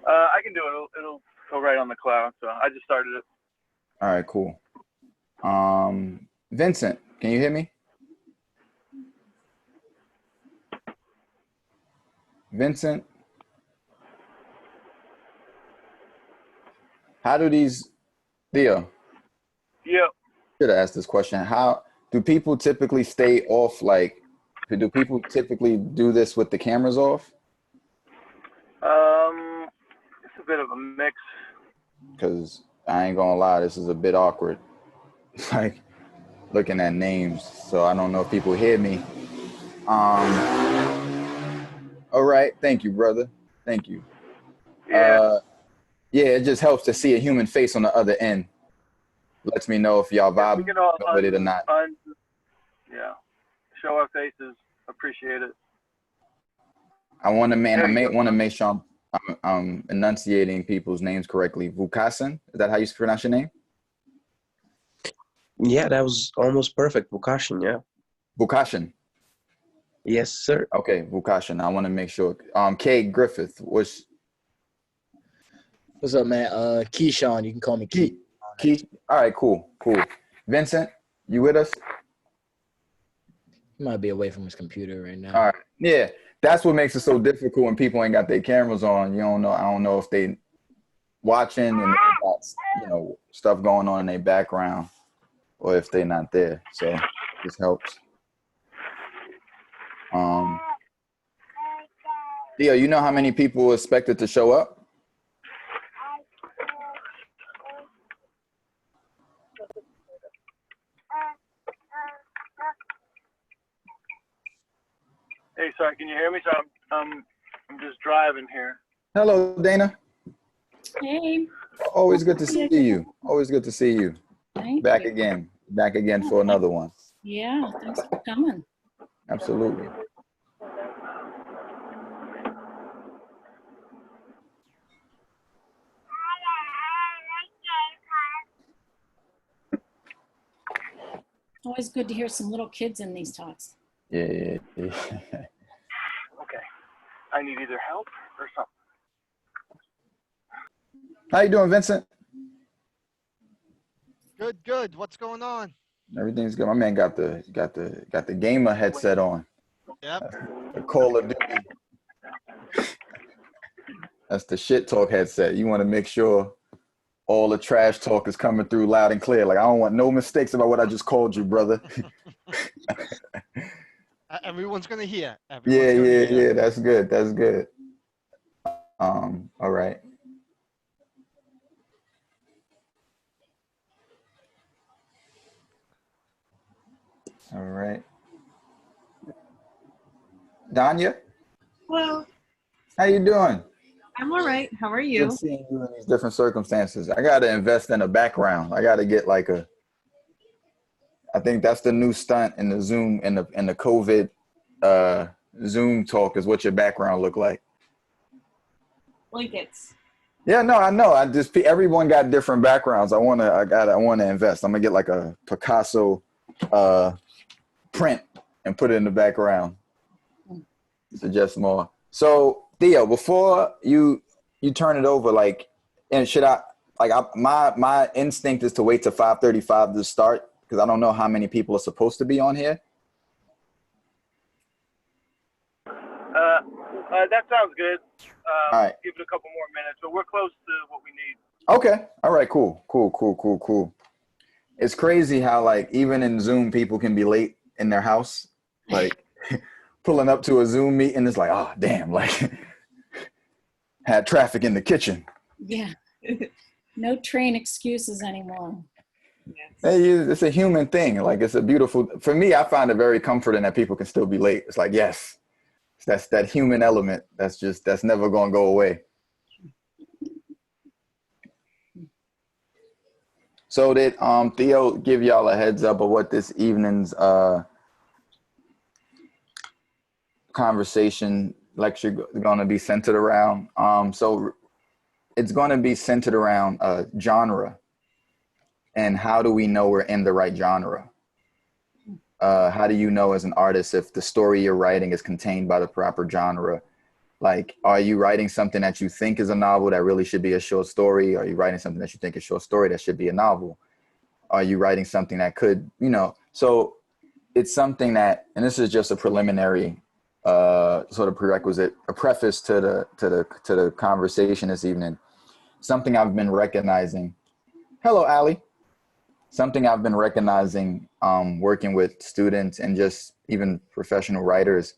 I can do it. It'll go right on the cloud. So I just started it. All right, cool. Vincent, can you hear me? Vincent, how do these, Theo, Yep. should have asked this question. How do people typically stay off? Like, do people typically do this with the cameras off? It's a bit of a mix. Because I ain't gonna lie, this is a bit awkward. Like, looking at names, so I don't know if people hear me. All right, thank you, brother. Thank you. Yeah. Yeah, it just helps to see a human face on the other end. Lets me know if y'all We vibe can all with it or not. yeah. Show our faces. Appreciate it. I want to There you I go. want to make sure I'm enunciating people's names correctly. Vukasin, is that how you pronounce your name? Yeah, that was almost perfect. Vukashin, yeah. Vukashin. Yes, sir. Okay, Vukashin. I want to make sure. Kay Griffith. What's up, man? Keyshawn, you can call me Key. Key. All right, cool. Vincent, you with us? He might be away from his computer right now. All right. Yeah, that's what makes it so difficult when people ain't got their cameras on. You don't know. I don't know if they watching and they got, stuff going on in their background, or if they're not there. So this helps. Theo, you know how many people are expected to show up? Hey, sorry. Can you hear me? So I'm just driving here. Hello, Dana. Hey. Always good to see you. Always good to see you. Thank Back you. again. Back again for another one. Yeah, thanks for coming. Absolutely. Always good to hear some little kids in these talks. Yeah. Okay. I need either help or something. How you doing, Vincent? Good. What's going on? Everything's good. My man got the gamer headset on. Yep. The Call of Duty. That's the shit talk headset. You want to make sure all the trash talk is coming through loud and clear. Like, I don't want no mistakes about what I just called you, brother. Everyone's gonna hear. Yeah. That's good. All right. All right. Danya, Hello, how you doing? I'm all right. How are you? Good seeing you in these different circumstances. I got to invest in a background. I got to get like I think that's the new stunt in the Zoom, in the COVID Zoom talk, is what your background look like. Blankets. Yeah, no, I know. Everyone got different backgrounds. I want to invest. I'm gonna get like a Picasso print and put it in the background. Suggest more. So Theo, before you turn it over, like, and should I, like, my instinct is to wait till 5:35 to start, because I don't know how many people are supposed to be on here. That sounds good. All right. Give it a couple more minutes, but we're close to what we need. Okay. All right. Cool. It's crazy how, like, even in Zoom, people can be late in their house, like pulling up to a Zoom meeting. It's like, oh, damn, like had traffic in the kitchen. Yeah. No train excuses anymore. Hey, it's a human thing. Like, it's a beautiful, for me, I find it very comforting that people can still be late. It's like, yes, that's that human element. That's never going to go away. So did Theo give y'all a heads up of what this evening's conversation lecture going to be centered around? So it's going to be centered around genre, and how do we know we're in the right genre? How do you know as an artist if the story you're writing is contained by the proper genre? Like, are you writing something that you think is a novel that really should be a short story? Are you writing something that you think is a short story that should be a novel? Are you writing something that could, so it's something that, and this is just a preliminary sort of prerequisite, a preface to the conversation this evening. Something I've been recognizing. Hello, Allie. Something I've been recognizing working with students and just even professional writers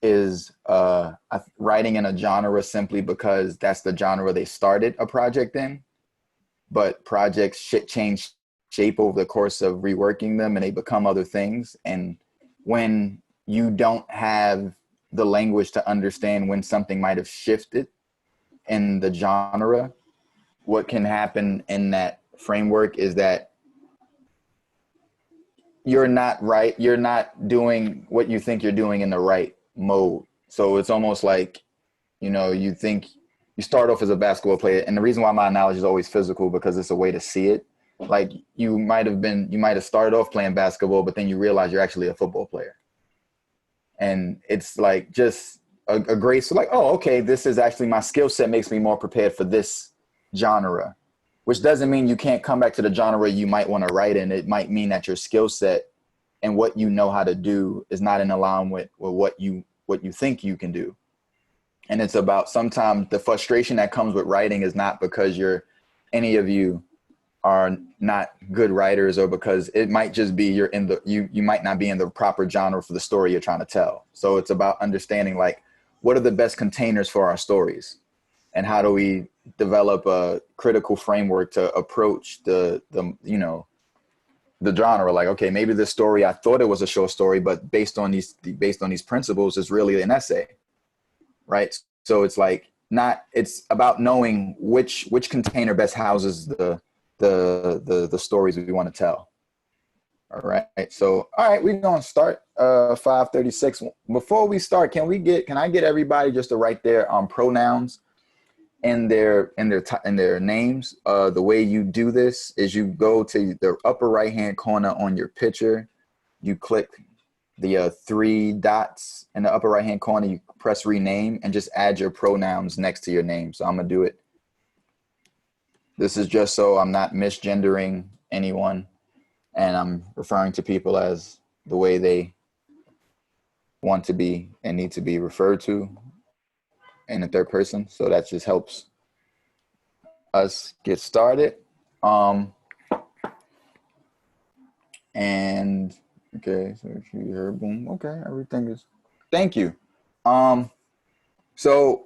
is writing in a genre simply because that's the genre they started a project in, but projects change shape over the course of reworking them and they become other things. And when you don't have the language to understand when something might have shifted in the genre, what can happen in that framework is that you're not doing what you think you're doing in the right mode. So it's almost like, you think you start off as a basketball player. And the reason why my analogy is always physical, because it's a way to see it. Like you might have started off playing basketball, but then you realize you're actually a football player. And it's like just a great, so like, oh, okay, this is actually my skill set makes me more prepared for this genre, which doesn't mean you can't come back to the genre you might want to write in. It might mean that your skill set and what you know how to do is not in alignment with what you think you can do. And it's about sometimes the frustration that comes with writing is not because any of you are not good writers, or because it might just be you might not be in the proper genre for the story you're trying to tell. So it's about understanding like what are the best containers for our stories, and how do we develop a critical framework to approach the genre. Like, okay, maybe this story I thought it was a short story, but based on these principles, is really an essay, right? So it's like it's about knowing which container best houses the stories we want to tell. All right. So, all right, we're going to start 5:36. Before we start, can I get everybody just to write their pronouns in their names? The way you do this is you go to the upper right-hand corner on your picture. You click the 3 dots in the upper right-hand corner. You press rename and just add your pronouns next to your name. So I'm going to do it. This is just so I'm not misgendering anyone, and I'm referring to people as the way they want to be and need to be referred to in the third person. So that just helps us get started. And okay, so you heard boom. Okay, everything is. Thank you. So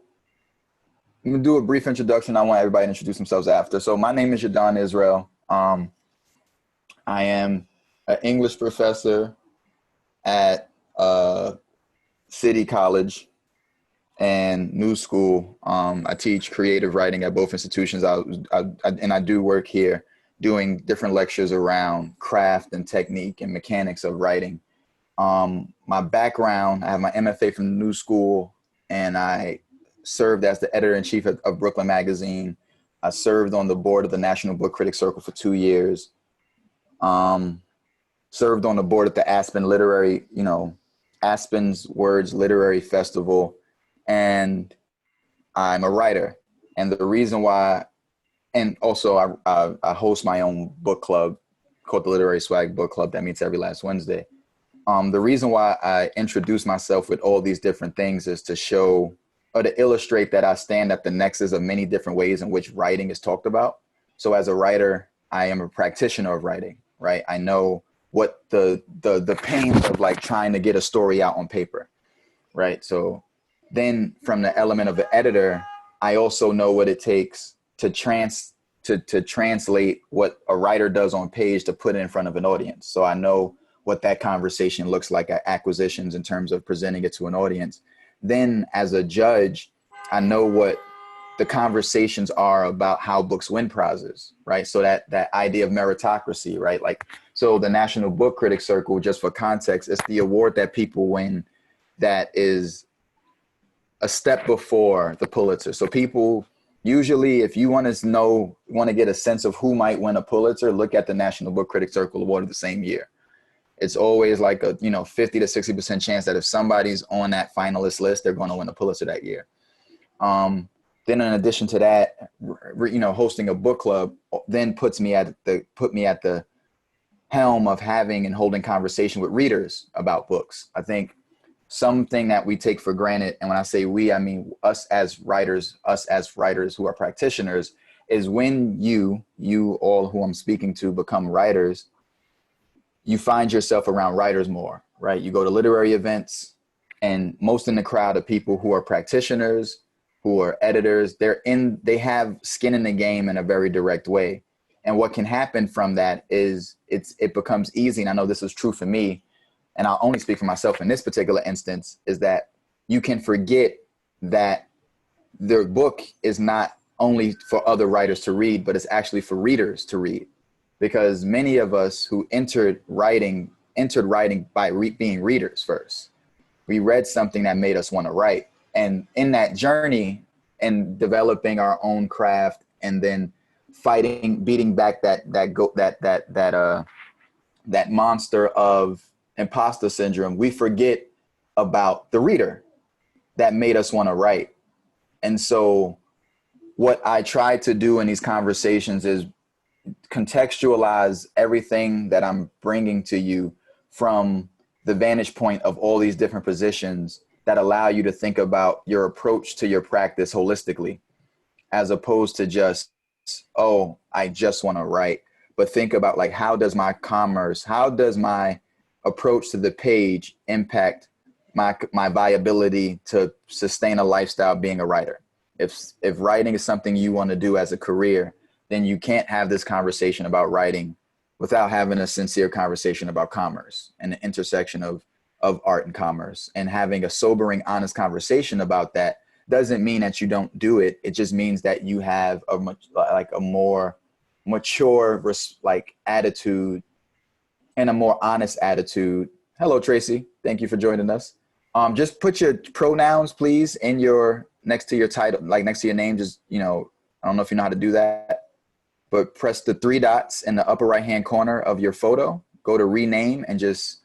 I'm gonna do a brief introduction. I want everybody to introduce themselves after. So my name is Yahdon Israel. I am an English professor at City College and New School. I teach creative writing at both institutions. I do work here doing different lectures around craft and technique and mechanics of writing. My background, I have my MFA from the New School, and I served as the editor-in-chief of Brooklyn Magazine. I served on the board of the National Book Critics Circle for 2 years. Served on the board at the Aspen's Words Literary Festival, and I'm a writer. And the reason why, and also I host my own book club called the Literary Swag Book Club that meets every last Wednesday. The reason why I introduce myself with all these different things is to show or to illustrate that I stand at the nexus of many different ways in which writing is talked about. So as a writer, I am a practitioner of writing, right? I know what the pains of like trying to get a story out on paper, right? So then from the element of the editor, I also know what it takes to translate what a writer does on page to put it in front of an audience. So I know what that conversation looks like at acquisitions in terms of presenting it to an audience. Then as a judge, I know what the conversations are about how books win prizes, right? So that idea of meritocracy, right? Like, so the National Book Critics Circle, just for context, it's the award that people win that is a step before the Pulitzer. So people usually, if you want to get a sense of who might win a Pulitzer, look at the National Book Critics Circle award of the same year. It's always like a, 50 to 60% chance that if somebody's on that finalist list, they're going to win a Pulitzer that year. Then in addition to that, hosting a book club then put me at the helm of having and holding conversation with readers about books. I think something that we take for granted, and when I say we, I mean us as writers who are practitioners, is when you all who I'm speaking to become writers, you find yourself around writers more, right? You go to literary events, and most in the crowd are people who are practitioners, who are editors. They have skin in the game in a very direct way. And what can happen from that is it becomes easy. And I know this is true for me, and I'll only speak for myself in this particular instance, is that you can forget that their book is not only for other writers to read, but it's actually for readers to read. Because many of us who entered writing by being readers first. We read something that made us want to write. And in that journey and developing our own craft, and then beating back that monster of imposter syndrome, we forget about the reader that made us want to write. And so what I try to do in these conversations is contextualize everything that I'm bringing to you from the vantage point of all these different positions that allow you to think about your approach to your practice holistically, as opposed to just, oh, I just want to write, but think about like, how does my approach to the page impact my viability to sustain a lifestyle being a writer? If writing is something you want to do as a career, then you can't have this conversation about writing without having a sincere conversation about commerce and the intersection of art and commerce. And having a sobering, honest conversation about that doesn't mean that you don't do it. It just means that you have a more mature attitude and a more honest attitude. Hello, Tracy. Thank you for joining us. Just put your pronouns, please, next to your title, like next to your name. Just, I don't know if you know how to do that, but press the 3 dots in the upper right-hand corner of your photo, go to rename, and just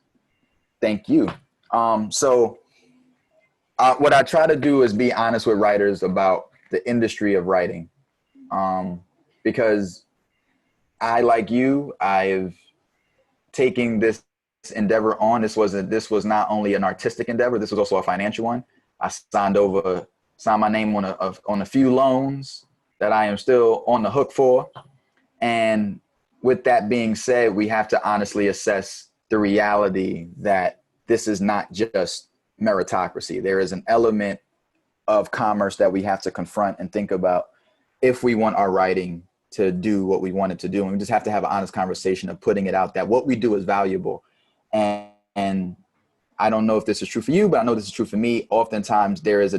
thank you. What I try to do is be honest with writers about the industry of writing, because like you, I've taken this endeavor on. This was not only an artistic endeavor, this was also a financial one. I signed my name on a few loans that I am still on the hook for. And with that being said, we have to honestly assess the reality that this is not just meritocracy. There is an element of commerce that we have to confront and think about if we want our writing to do what we want it to do. And we just have to have an honest conversation of putting it out that what we do is valuable. And I don't know if this is true for you, but I know this is true for me. Oftentimes there is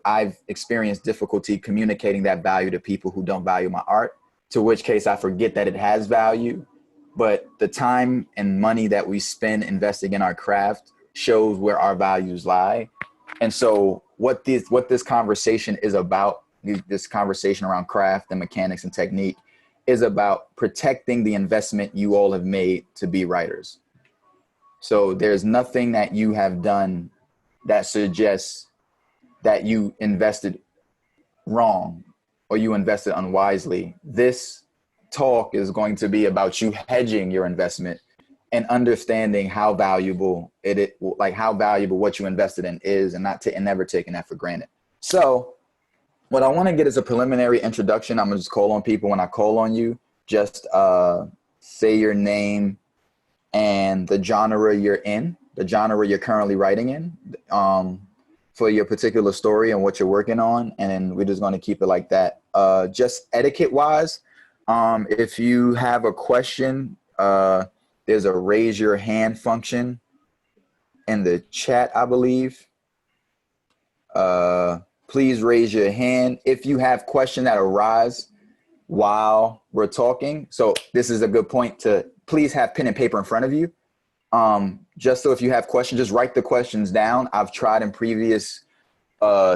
I've experienced difficulty communicating that value to people who don't value my art, to which case I forget that it has value. But the time and money that we spend investing in our craft shows where our values lie. And so what this conversation is about, this conversation around craft and mechanics and technique, is about protecting the investment you all have made to be writers. So there's nothing that you have done that suggests that you invested wrong or you invested unwisely. This talk is going to be about you hedging your investment and understanding how valuable how valuable what you invested in is, and never taking that for granted. So what I want to get is a preliminary introduction. I'm gonna just call on people. When I call on you, just say your name and the genre you're in, the genre you're currently writing in, for your particular story and what you're working on. And then we're just going to keep it like that. Just etiquette wise, if you have a question, there's a raise your hand function in the chat, I believe. Please raise your hand if you have questions that arise while we're talking. So this is a good point to please have pen and paper in front of you. Just so if you have questions, just write the questions down. I've tried in previous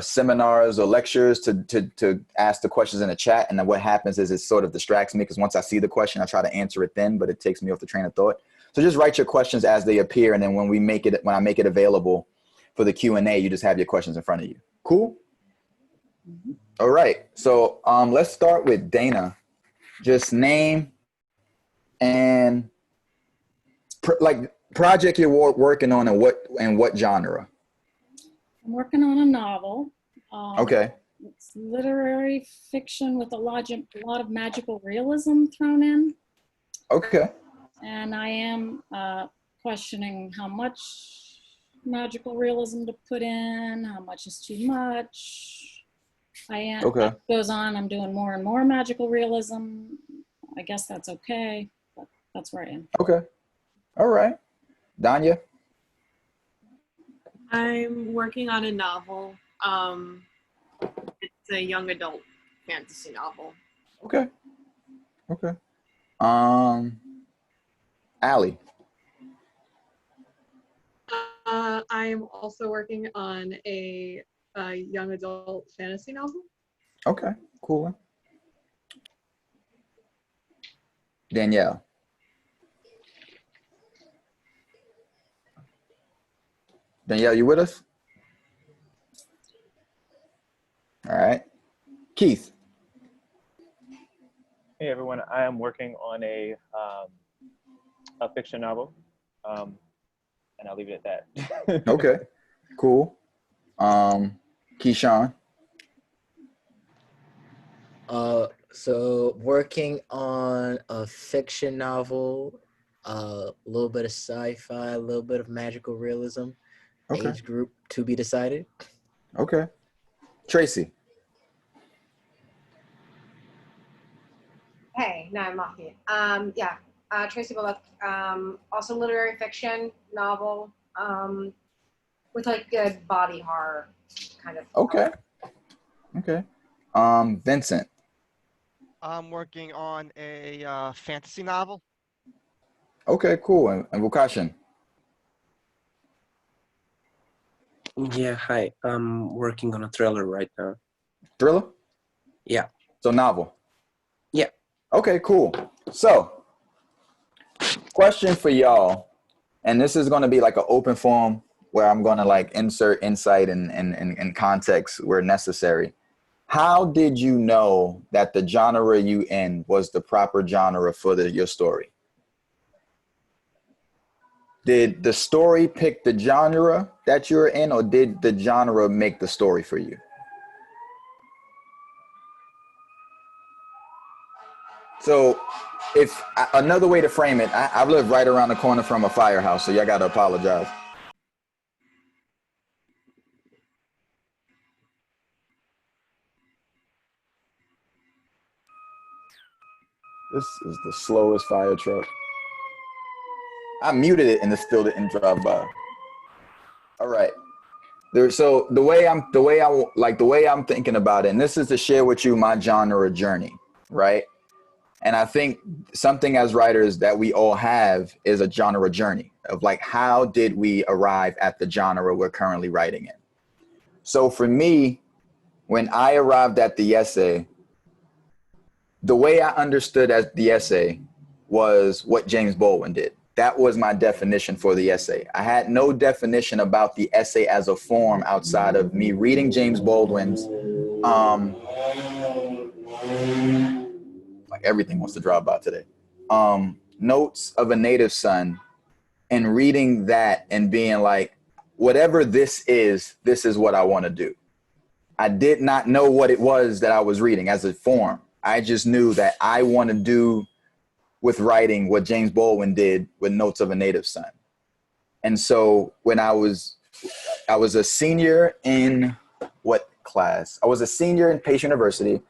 seminars or lectures to ask the questions in the chat. And then what happens is it sort of distracts me, because once I see the question, I try to answer it then, but it takes me off the train of thought. So just write your questions as they appear, and then when I make it available for the Q&A, you just have your questions in front of you. Cool? All right. So let's start with Dana. Just name and project you're working on, and what genre. I'm working on a novel. Okay. It's literary fiction with a lot of magical realism thrown in. Okay. And I am questioning how much magical realism to put in, how much is too much. Okay. As it goes on, I'm doing more and more magical realism. I guess that's okay, but that's where I am. Okay. All right. Danya? I'm working on a novel. It's a young adult fantasy novel. Okay. Okay. Allie? I'm also working on a young adult fantasy novel. Okay. Cool. Danielle? Danielle, you with us? All right. Keith? Hey everyone, I am working on a fiction novel, and I'll leave it at that. Okay, cool. Keyshawn? So working on a fiction novel, a little bit of sci-fi, a little bit of magical realism. Okay. Age group to be decided. Okay. Tracy? Hey, no, I'm off mute. Tracy Bullock. Also literary fiction novel, with like good body horror kind of. Okay. Okay. Vincent? I'm working on a fantasy novel. Okay, cool. And Vukashin? Yeah, hi. I'm working on a thriller right now. Thriller? Yeah. So novel? Yeah. Okay, cool. So, question for y'all, and this is going to be like an open forum where I'm going to like insert insight and context where necessary. How did you know that the genre you in was the proper genre for your story? Did the story pick the genre that you're in, or did the genre make the story for you? So if another way to frame it, I live right around the corner from a firehouse, so y'all got to apologize. This is the slowest fire truck. I muted it and it still didn't drive by. All right. So the way I'm thinking about it, and this is to share with you my genre journey, right? And I think something as writers that we all have is a genre journey of like, how did we arrive at the genre we're currently writing in? So for me, when I arrived at the essay, the way I understood as the essay was what James Baldwin did. That was my definition for the essay. I had no definition about the essay as a form outside of me reading James Baldwin's, like everything wants to drop by today, Notes of a Native Son, and reading that and being like, whatever this is what I want to do. I did not know what it was that I was reading as a form. I just knew that I want to do with writing what James Baldwin did with Notes of a Native Son. And so when I was a senior in what class? I was a senior in Pace University,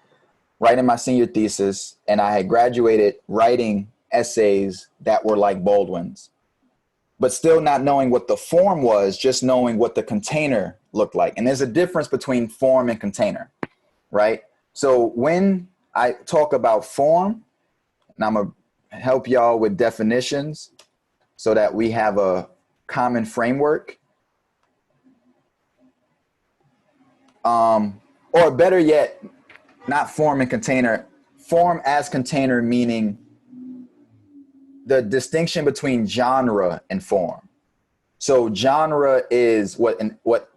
writing my senior thesis, and I had graduated writing essays that were like Baldwin's, but still not knowing what the form was, just knowing what the container looked like. And there's a difference between form and container, right? So when I talk about form, and I'm gonna help y'all with definitions so that we have a common framework. Or better yet, not form and container, form as container, meaning the distinction between genre and form. So genre is what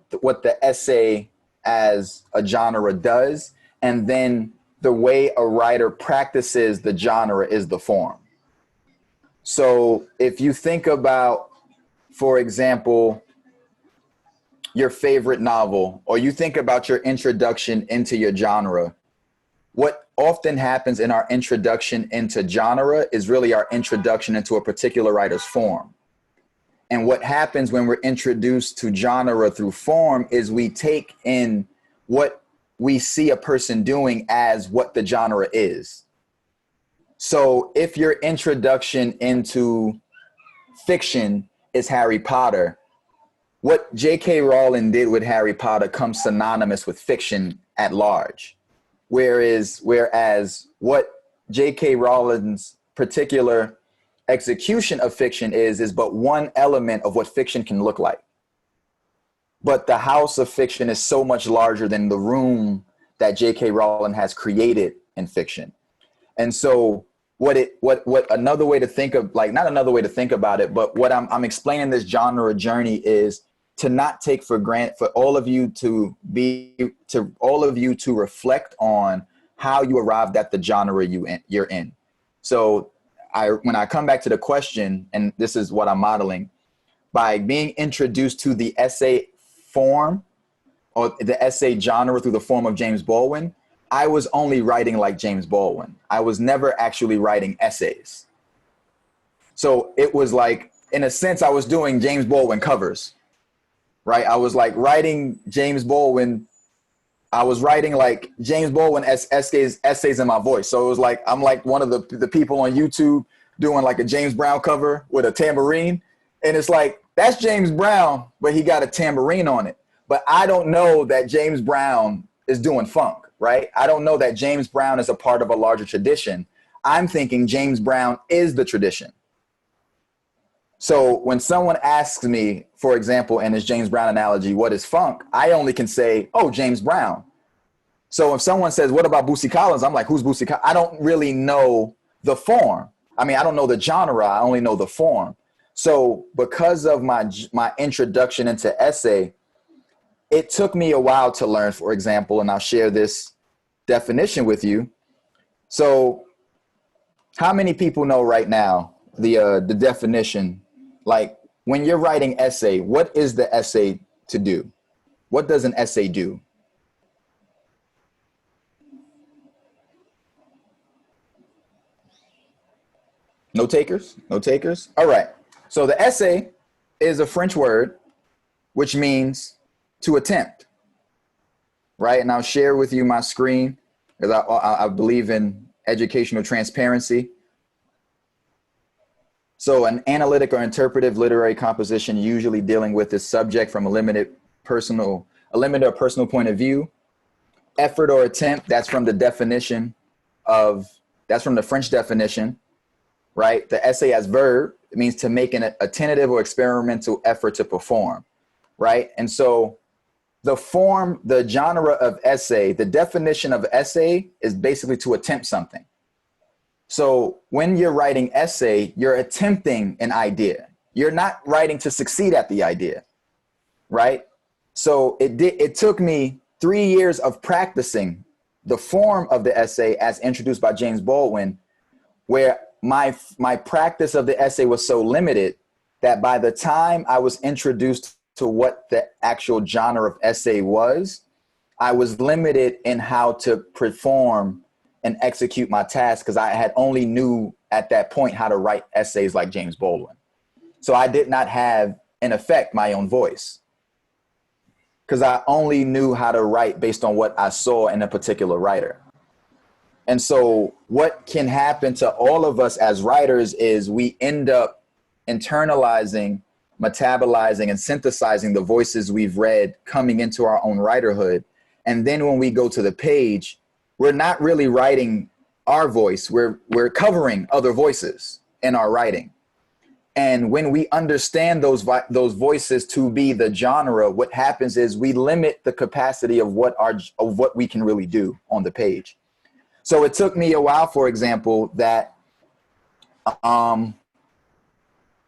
the essay as a genre does, and then the way a writer practices the genre is the form. So if you think about, for example, your favorite novel, or you think about your introduction into your genre, what often happens in our introduction into genre is really our introduction into a particular writer's form. And what happens when we're introduced to genre through form is we take in what we see a person doing as what the genre is. So if your introduction into fiction is Harry Potter, what J.K. Rowling did with Harry Potter comes synonymous with fiction at large. Whereas what J.K. Rowling's particular execution of fiction is but one element of what fiction can look like. But the house of fiction is so much larger than the room that J.K. Rowling has created in fiction. And so what another way to think of, like, not another way to think about it, but what I'm explaining this genre journey is to not take for granted, for all of you to reflect on how you arrived at the genre you're in. So when I come back to the question, and this is what I'm modeling, by being introduced to the essay form or the essay genre through the form of James Baldwin, I was only writing like James Baldwin. I was never actually writing essays. So it was like, in a sense, I was doing James Baldwin covers, right? I was like writing James Baldwin. I was writing like James Baldwin essays in my voice. So it was like, I'm like one of the people on YouTube doing like a James Brown cover with a tambourine. And it's like, that's James Brown, but he got a tambourine on it. But I don't know that James Brown is doing funk, right? I don't know that James Brown is a part of a larger tradition. I'm thinking James Brown is the tradition. So when someone asks me, for example, in this James Brown analogy, what is funk? I only can say, oh, James Brown. So if someone says, what about Bootsy Collins? I'm like, who's Bootsy Collins? I don't really know the form. I mean, I don't know the genre. I only know the form. So because of my introduction into essay, it took me a while to learn, for example, and I'll share this definition with you. So how many people know right now the definition? Like when you're writing essay, what is the essay to do? What does an essay do? No takers? No takers? All right. So the essay is a French word, which means to attempt, right? And I'll share with you my screen because I believe in educational transparency. So an analytic or interpretive literary composition usually dealing with this subject from a limited or personal point of view. Effort or attempt, that's from the French definition, right? The essay as verb, it means to make a tentative or experimental effort to perform, right? And so the form, the genre of essay, the definition of essay is basically to attempt something. So when you're writing essay, you're attempting an idea. You're not writing to succeed at the idea, right? So it took me 3 years of practicing the form of the essay as introduced by James Baldwin, where my practice of the essay was so limited that by the time I was introduced to what the actual genre of essay was, I was limited in how to perform and execute my task because I had only knew at that point how to write essays like James Baldwin. So I did not have, in effect, my own voice because I only knew how to write based on what I saw in a particular writer. And so what can happen to all of us as writers is we end up internalizing, metabolizing, and synthesizing the voices we've read coming into our own writerhood. And then when we go to the page, we're not really writing our voice. We're covering other voices in our writing. And when we understand those voices to be the genre, what happens is we limit the capacity of what we can really do on the page. So it took me a while, for example, that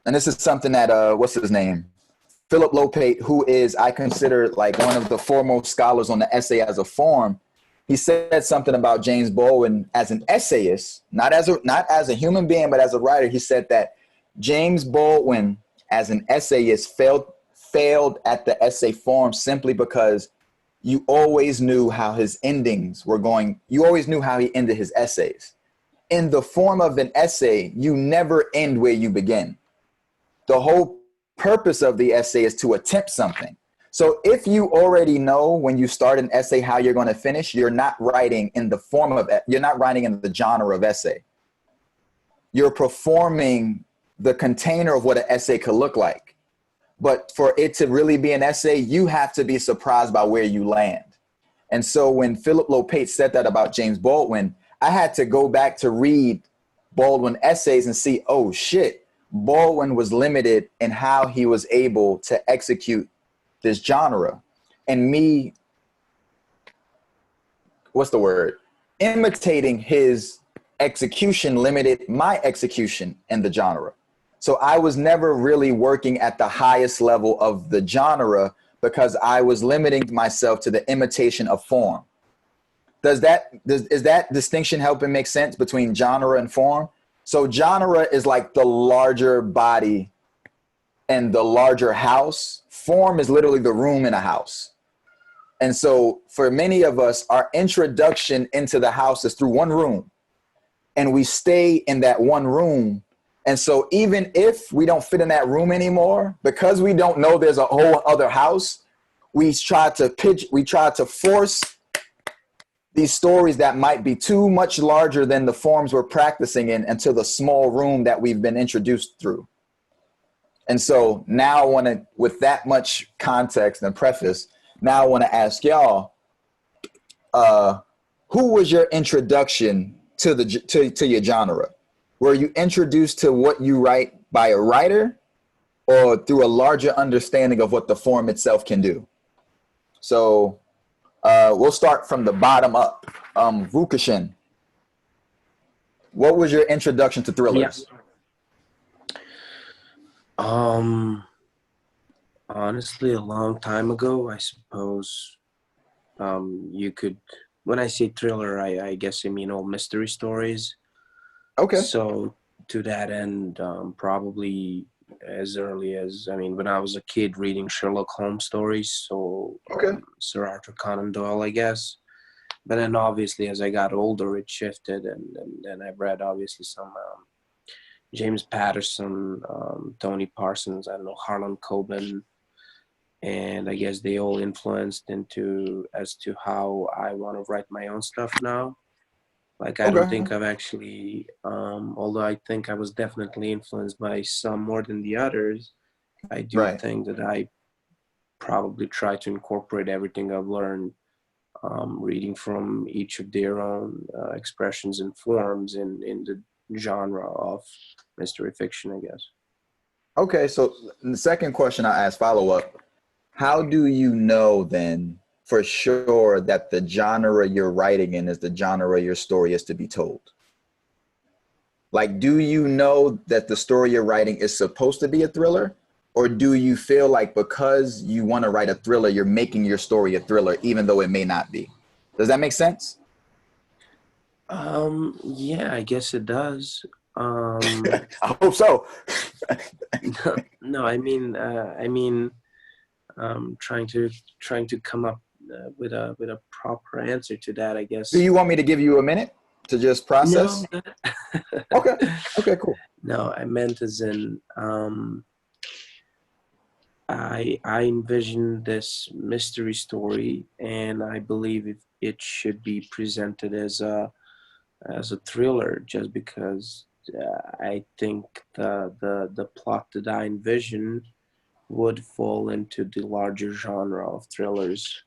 and this is something that what's his name? Philip Lopate, who is, I consider, like one of the foremost scholars on the essay as a form. He said something about James Baldwin as an essayist, not as a human being, but as a writer. He said that James Baldwin as an essayist failed at the essay form simply because you always knew how his endings were going. You always knew how he ended his essays. In the form of an essay, you never end where you begin. The whole purpose of the essay is to attempt something. So if you already know when you start an essay how you're going to finish, you're not writing in the form of, you're not writing in the genre of essay. You're performing the container of what an essay could look like. But for it to really be an essay, you have to be surprised by where you land. And so when Philip Lopate said that about James Baldwin, I had to go back to read Baldwin essays and see, oh shit, Baldwin was limited in how he was able to execute this genre. And me, what's the word? Imitating his execution limited my execution in the genre. So I was never really working at the highest level of the genre because I was limiting myself to the imitation of form. Is that distinction helping make sense between genre and form? So genre is like the larger body and the larger house. Form is literally the room in a house. And so for many of us, our introduction into the house is through one room. And we stay in that one room. And so even if we don't fit in that room anymore, because we don't know there's a whole other house, we try to force these stories that might be too much larger than the forms we're practicing in into the small room that we've been introduced through. And so now I want to, with that much context and preface, now I want to ask y'all, who was your introduction to your genre? Were you introduced to what you write by a writer or through a larger understanding of what the form itself can do? So we'll start from the bottom up. Vukashin, what was your introduction to thrillers? Yeah. Honestly, a long time ago, I suppose. You could, when I say thriller, I guess I mean all mystery stories. Okay. So to that end, probably as early as, I mean, when I was a kid reading Sherlock Holmes stories, so okay. Sir Arthur Conan Doyle, I guess. But then obviously as I got older, it shifted, and then I've read obviously some James Patterson, Tony Parsons, I don't know, Harlan Coben, and I guess they all influenced as to how I want to write my own stuff now. Like, I don't think I've actually, although I think I was definitely influenced by some more than the others, I do think that I probably try to incorporate everything I've learned reading from each of their own expressions and forms in the genre of mystery fiction, I guess. Okay, so the second question I ask follow-up, how do you know then for sure that the genre you're writing in is the genre your story is to be told? Like, do you know that the story you're writing is supposed to be a thriller? Or do you feel like because you want to write a thriller, you're making your story a thriller, even though it may not be? Does that make sense? Yeah, I guess it does. I hope so. No, I mean, trying to come up with a proper answer to that, I guess. Do you want me to give you a minute to just process? No. Okay, cool. No, I meant as in, I envision this mystery story, and I believe it should be presented as a thriller, just because I think the plot that I envision would fall into the larger genre of thrillers.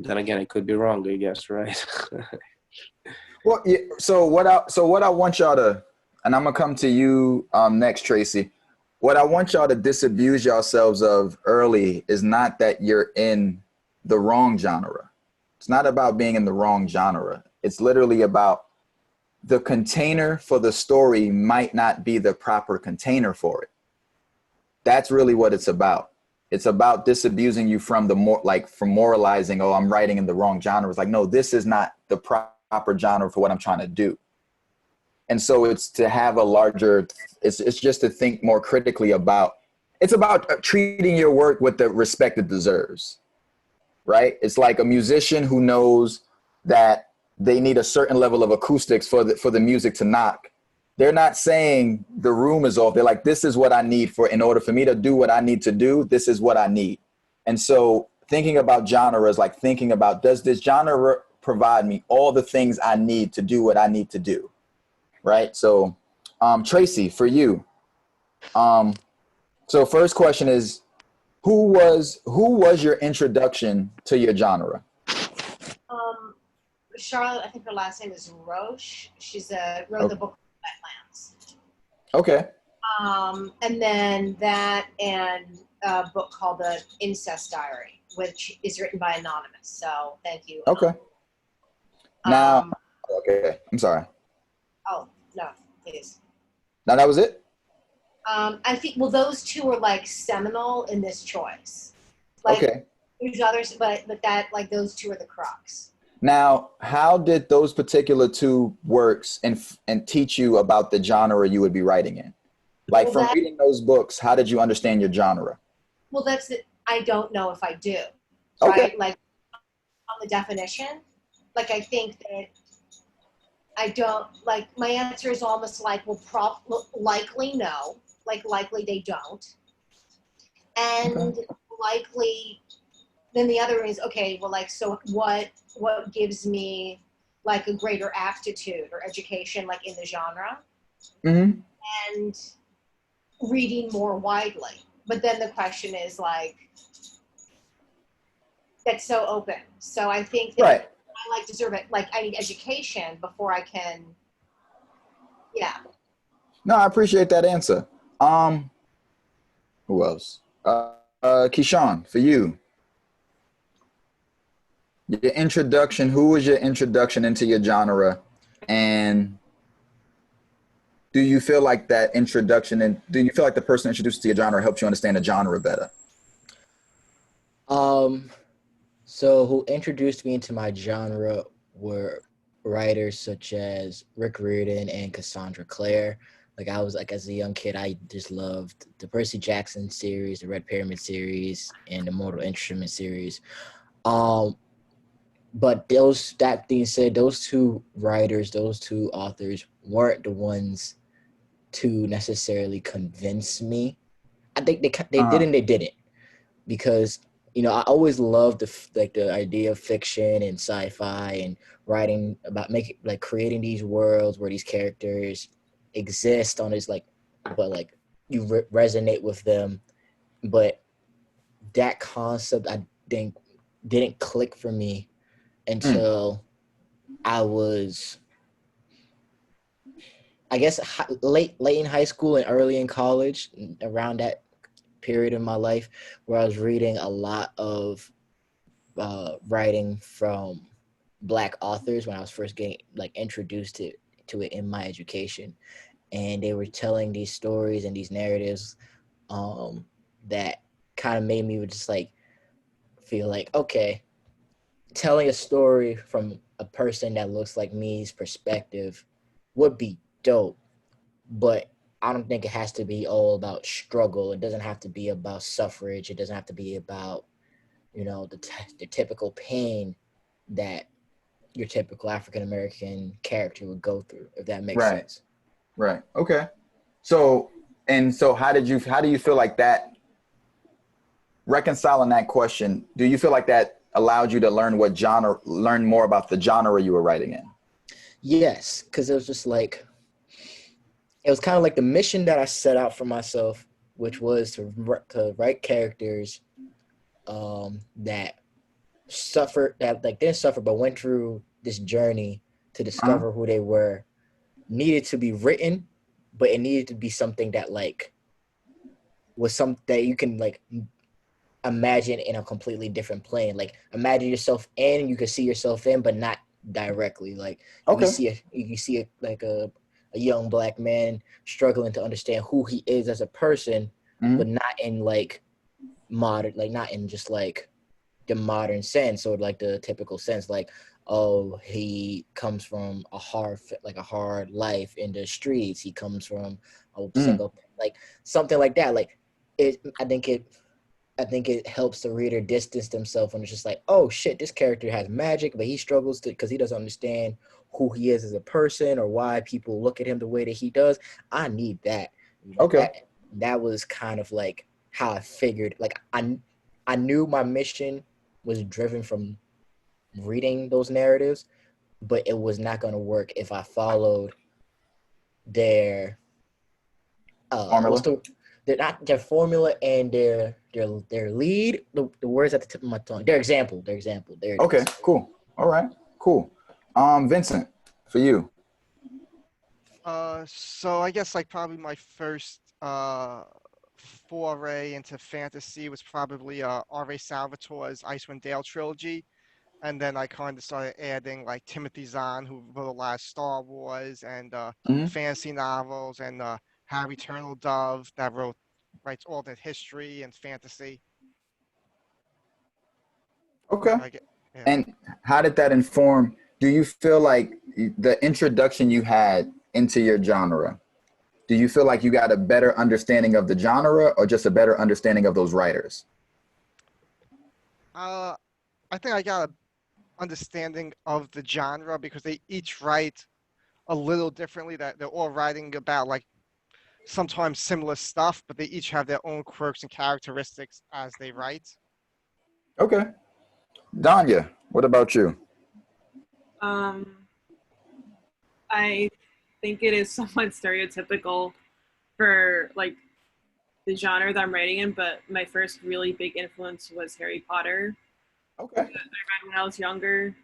Then again, I could be wrong, I guess, right? Well, yeah, so what I want y'all to, and I'm gonna come to you next, Tracy. What I want y'all to disabuse yourselves of early is not that you're in the wrong genre. It's not about being in the wrong genre. It's literally about the container for the story might not be the proper container for it. That's really what it's about. It's about disabusing you from from moralizing, oh, I'm writing in the wrong genre. It's like, no, this is not the proper genre for what I'm trying to do. And so it's to have a larger, it's just to think more critically it's about treating your work with the respect it deserves, right? It's like a musician who knows that they need a certain level of acoustics for the music to knock. They're not saying the room is off. They're like, this is what I need in order for me to do what I need to do. This is what I need. And so thinking about genre is like thinking about, does this genre provide me all the things I need to do what I need to do? Right. So, Tracy, for you. So first question is, who was your introduction to your genre? Charlotte, I think her last name is Roche. She's wrote the book Wetlands. Okay. And then that and a book called The Incest Diary, which is written by Anonymous. So thank you. Okay. Now, okay. I'm sorry. Oh, no, please. No, that was it? I think, well, those two were like seminal in this choice. Like, okay. There's others, but that, like, those two are the crux. Now, how did those particular two works and teach you about the genre you would be writing in? Like, from reading those books, how did you understand your genre? Well, that's it. I don't know if I do. Okay. Right? Like, on the definition, like, I think that I don't, like, my answer is almost like, well, likely no. Like, likely they don't. And likely, then the other is, okay, well, like, so what gives me, like, a greater aptitude or education, like, in the genre? Mm-hmm. And reading more widely. But then the question is, like, that's so open. So I think that I like deserve it. Like, I need education before I can, yeah. No, I appreciate that answer. Who else? Keyshawn, for you. Your introduction, who was your introduction into your genre? And do you feel like that introduction, and do you feel like the person introduced to your genre helped you understand the genre better? So who introduced me into my genre were writers such as Rick Riordan and Cassandra Clare. Like, I was like, as a young kid, I just loved the Percy Jackson series, the Red Pyramid series, and the Mortal Instrument series. But that being said, those two writers, those two authors weren't the ones to necessarily convince me. I think they did and they didn't, because I always loved the idea of fiction and sci-fi and writing about creating these worlds where these characters exist on this but you resonate with them. But that concept, I think, didn't click for me until I was, I guess, late in high school and early in college, around that period in my life, where I was reading a lot of writing from Black authors when I was first getting introduced to it in my education. And they were telling these stories and these narratives that kind of made me just feel like, okay, telling a story from a person that looks like me's perspective would be dope, but I don't think it has to be all about struggle. It doesn't have to be about suffrage. It doesn't have to be about, the typical pain that your typical African-American character would go through, if that makes sense. Right. Okay. So how do you feel like that, reconciling that question, do you feel like that allowed you to learn more about the genre you were writing in? Yes, because it was just it was kind of like the mission that I set out for myself, which was to write characters that didn't suffer, but went through this journey to discover who they were, needed to be written, but it needed to be something that was something that you can imagine in a completely different plane. Imagine yourself in, you can see yourself in, but not directly. You see a young Black man struggling to understand who he is as a person, but not in like modern, like not in just like the modern sense or like the typical sense, like, oh, he comes from a hard life in the streets. He comes from a single, like something like that. Like I think it helps the reader distance themselves when it's just like, oh shit, this character has magic, but he struggles because he doesn't understand who he is as a person or why people look at him the way that he does. I need that. Okay. That was kind of like how I figured. Like I knew my mission was driven from reading those narratives, but it was not going to work if I followed their Formula. Their formula and their lead, the words at the tip of my tongue, their example, there it Okay, is. cool. All right, cool. Vincent, for you. So I guess like probably my first foray into fantasy was probably R.A. Salvatore's Icewind Dale trilogy. And then I kind of started adding like Timothy Zahn, who wrote a lot of Star Wars and fantasy novels, and Harry Turtledove that writes all the history and fantasy. Okay. Yeah. And how did that inform? Do you feel like the introduction you had into your genre, do you feel like you got a better understanding of the genre or just a better understanding of those writers? I think I got an understanding of the genre because they each write a little differently. That they're all writing about like sometimes similar stuff, but they each have their own quirks and characteristics as they write. Okay. Danya, what about you? I think it is somewhat stereotypical for like the genre that I'm writing in, but my first really big influence was Harry Potter. Okay. I read when I was younger.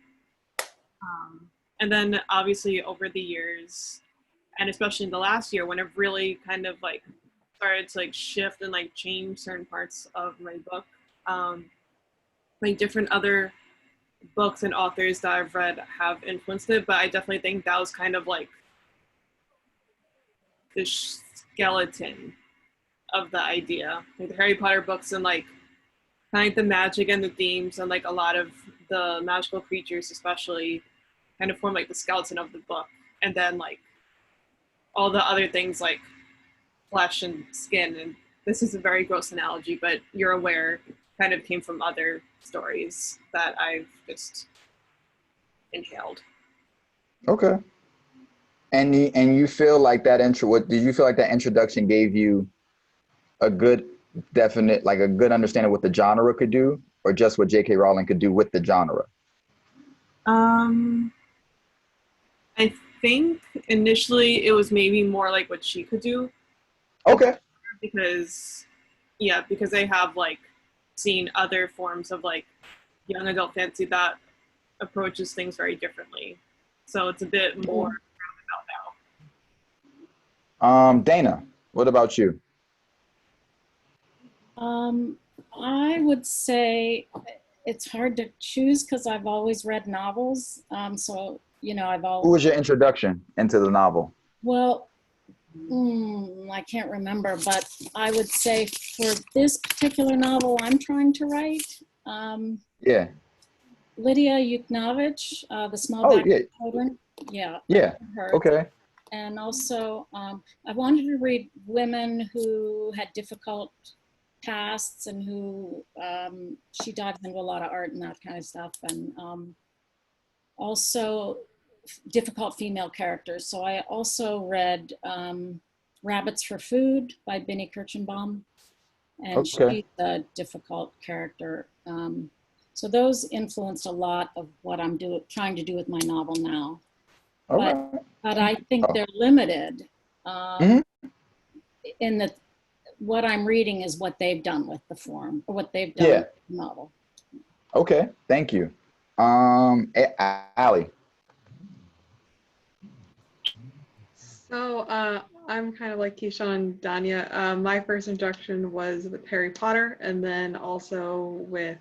And then obviously over the years, and especially in the last year, when I've really kind of like started to like shift and like change certain parts of my book, like different other books and authors that I've read have influenced it, but I definitely think that was kind of like the skeleton of the idea. Like the Harry Potter books and like kind of like the magic and the themes and like a lot of the magical creatures especially kind of form like the skeleton of the book. And then like all the other things like flesh and skin, and this is a very gross analogy, but you're aware, kind of came from other stories that I've just inhaled. Okay. And you feel like that what did you feel like that introduction gave you a good definite, like a good understanding of what the genre could do, or just what J.K. Rowling could do with the genre? I think initially it was maybe more like what she could do. Okay. Because I have like seen other forms of like young adult fantasy that approaches things very differently. So it's a bit more roundabout now. Dana, what about you? I would say it's hard to choose because I've always read novels. So, you know, Who was your introduction into the novel? Well, I can't remember, but I would say for this particular novel I'm trying to write, Yeah. Lydia Yuknovich, The Small Back Children. Yeah. Yeah. Her. Okay. And also, I wanted to read women who had difficult pasts and who she dives into a lot of art and that kind of stuff, and also difficult female characters. So I also read Rabbits for Food by Binnie Kirchenbaum, and she's a difficult character. So those influenced a lot of what I'm trying to do with my novel now. But I think they're limited in that what I'm reading is what they've done with the form, or what they've done with the novel. Okay, thank you. Allie. So I'm kind of like Keisha and Danya. My first introduction was with Harry Potter, and then also with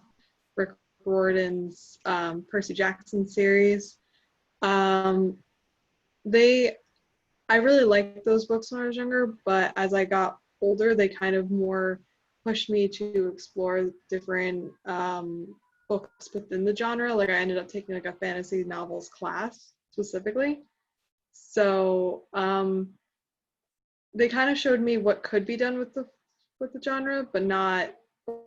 Rick Riordan's Percy Jackson series. I really liked those books when I was younger, but as I got older, they kind of more pushed me to explore different books within the genre. Like I ended up taking like a fantasy novels class specifically. So they kind of showed me what could be done with the genre, but not,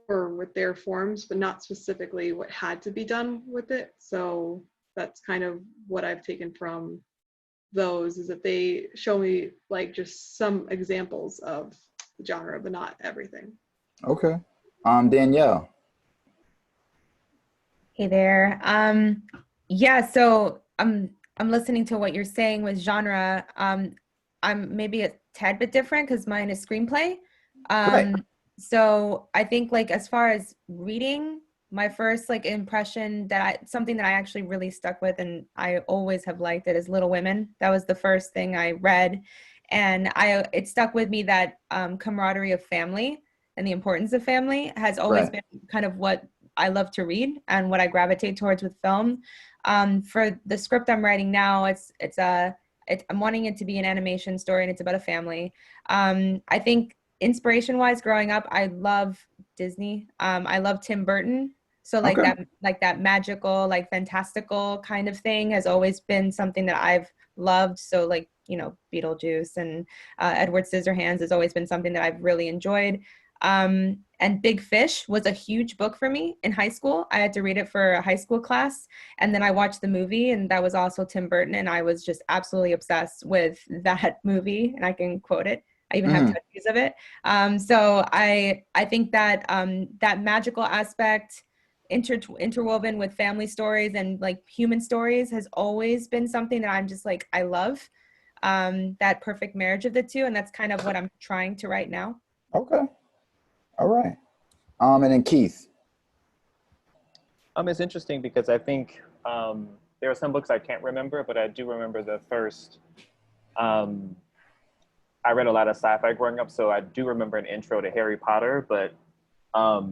or with their forms, but not specifically what had to be done with it. So that's kind of what I've taken from those, is that they show me like just some examples of the genre, but not everything. Okay. Danielle. Hey there. Yeah, so I'm listening to what you're saying with genre. I'm maybe a tad bit different because mine is screenplay. Right. So I think like as far as reading, my first like impression something that I actually really stuck with and I always have liked it is Little Women. That was the first thing I read, and it stuck with me that camaraderie of family and the importance of family has always been kind of what I love to read and what I gravitate towards with film. For the script I'm writing now, I'm wanting it to be an animation story, and it's about a family. I think inspiration-wise, growing up, I love Disney. I love Tim Burton. So like that magical, like fantastical kind of thing has always been something that I've loved. So like, you know, Beetlejuice and Edward Scissorhands has always been something that I've really enjoyed. And Big Fish was a huge book for me in high school. I had to read it for a high school class. And then I watched the movie, and that was also Tim Burton. And I was just absolutely obsessed with that movie. And I can quote it. I even have tattoos of it. So I think that that magical aspect interwoven with family stories and like human stories has always been something that I'm just like, I love that perfect marriage of the two. And that's kind of what I'm trying to write now. Okay. All right. And then Keith. It's interesting because I think there are some books I can't remember, but I do remember the first. I read a lot of sci-fi growing up, so I do remember an intro to Harry Potter, but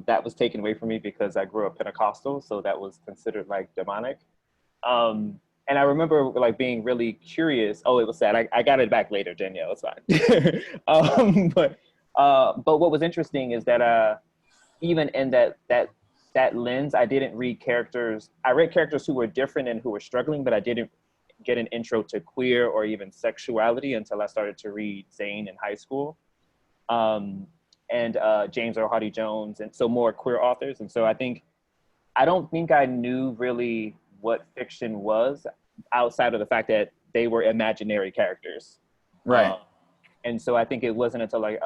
that was taken away from me because I grew up Pentecostal, so that was considered like demonic. And I remember like being really curious. Oh, it was sad. I got it back later, Danielle. It's fine. But what was interesting is that even in that lens, I didn't read characters. I read characters who were different and who were struggling, but I didn't get an intro to queer or even sexuality until I started to read Zane in high school, and James Earl Hardy Jones, and so more queer authors. And so I don't think I knew really what fiction was outside of the fact that they were imaginary characters. Right. And so I think it wasn't until like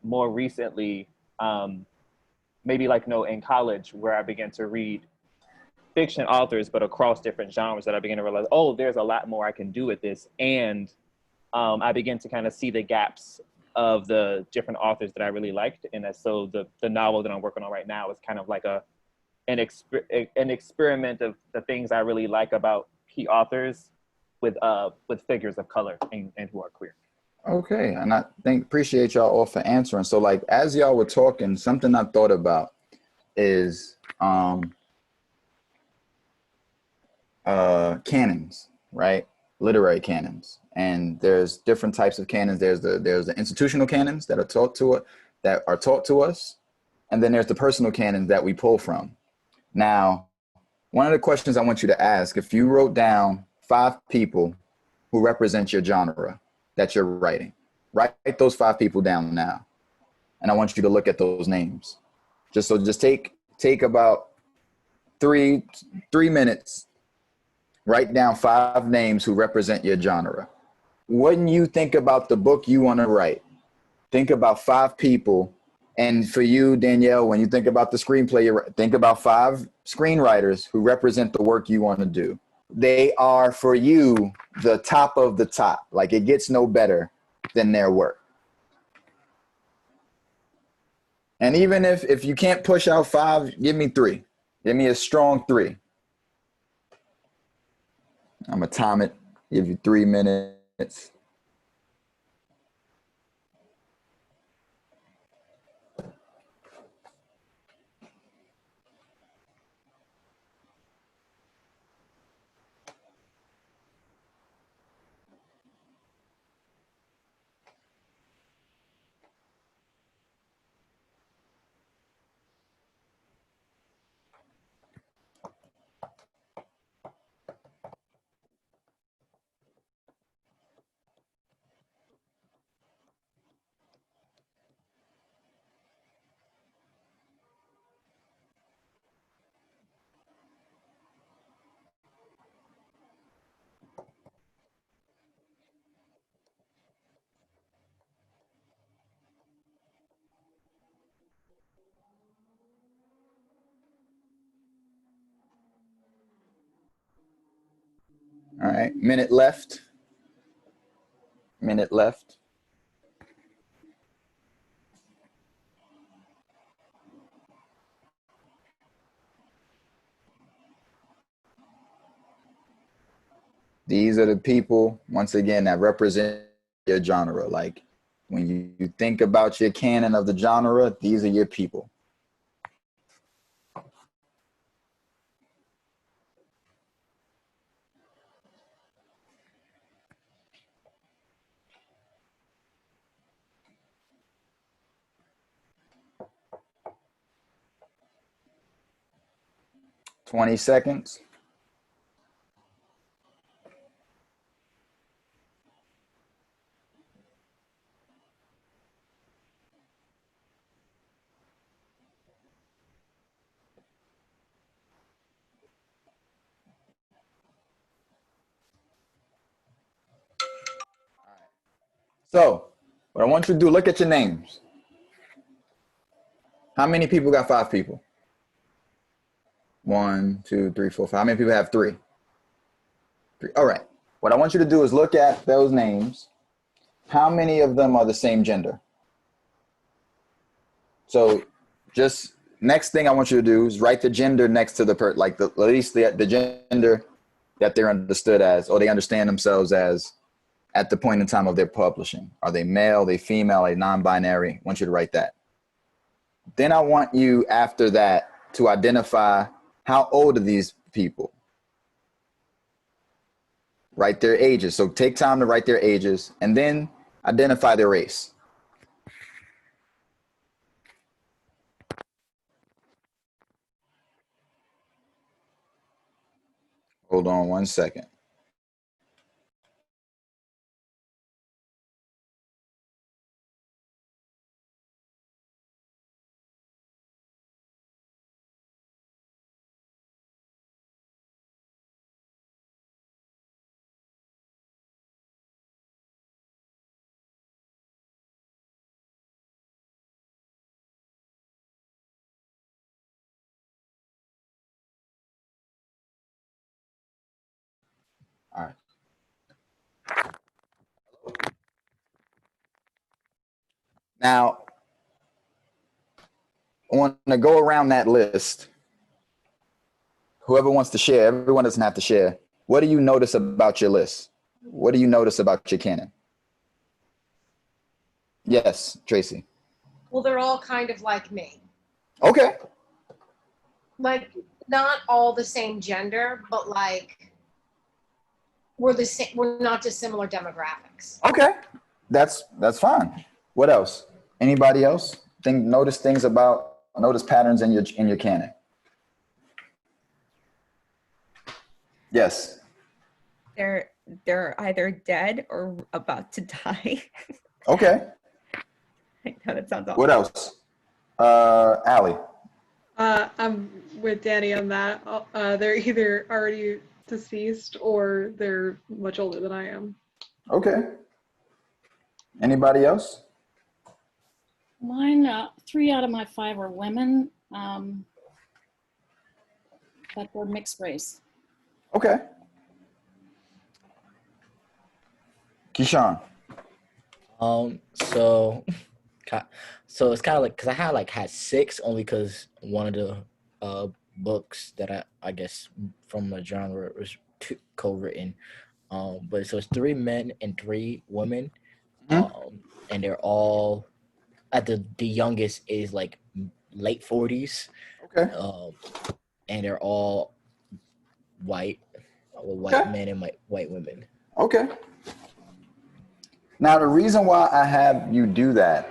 more recently, maybe like in college, where I began to read fiction authors, but across different genres, that I began to realize, oh, there's a lot more I can do with this. And I began to kind of see the gaps of the different authors that I really liked. And so the novel that I'm working on right now is kind of like an experiment of the things I really like about key authors with figures of color and who are queer. Okay, and I appreciate y'all all for answering. So like, as y'all were talking, something I thought about is canons, right? Literary canons. And there's different types of canons. There's the institutional canons that are taught to us, and then there's the personal canons that we pull from. Now, one of the questions I want you to ask, if you wrote down 5 people who represent your genre that you're writing, write those 5 people down now. And I want you to look at those names. Just take about 3 minutes, write down 5 names who represent your genre. When you think about the book you want to write, think about 5 people. And for you, Danielle, when you think about the screenplay, think about 5 screenwriters who represent the work you want to do. They are, for you, the top of the top. Like, it gets no better than their work. And even if you can't push out 5, give me 3. Give me a strong 3. I'm going to time it, give you 3 minutes. All right, minute left. Minute left. These are the people, once again, that represent your genre. Like when you think about your canon of the genre, these are your people. Twenty seconds. So what I want you to do, look at your names. How many people got 5 people? 1, 2, 3, 4, 5. How many people have 3? 3. All right. What I want you to do is look at those names. How many of them are the same gender? So just next thing I want you to do is write the gender next to at least the gender that they're understood as, or they understand themselves as at the point in time of their publishing. Are they male, are they female, are they non-binary? I want you to write that. Then I want you after that to identify how old are these people. Write their ages. So take time to write their ages and then identify their race. Hold on one second. All right. Now, I want to go around that list. Whoever wants to share, everyone doesn't have to share. What do you notice about your list? What do you notice about your canon? Yes, Tracy. Well, they're all kind of like me. Okay. Like, not all the same gender, but like we're the same. We're not just similar demographics. Okay. That's fine. What else? Anybody else? Notice patterns in your canon. Yes. They're either dead or about to die. Okay. I know that sounds awful. What else? Allie. I'm with Danny on that. They're either already deceased or they're much older than I am. Okay. Anybody else? Mine, 3 out of my 5 are women, but they're mixed race. Okay. Keyshawn. So it's kind of like, because I had 6 only because one of the books that I guess from the genre was co-written. But so it's 3 men and 3 women. And they're all at the youngest is like late 40s. Okay. And they're all white men and white women. Okay. Now, the reason why I have you do that,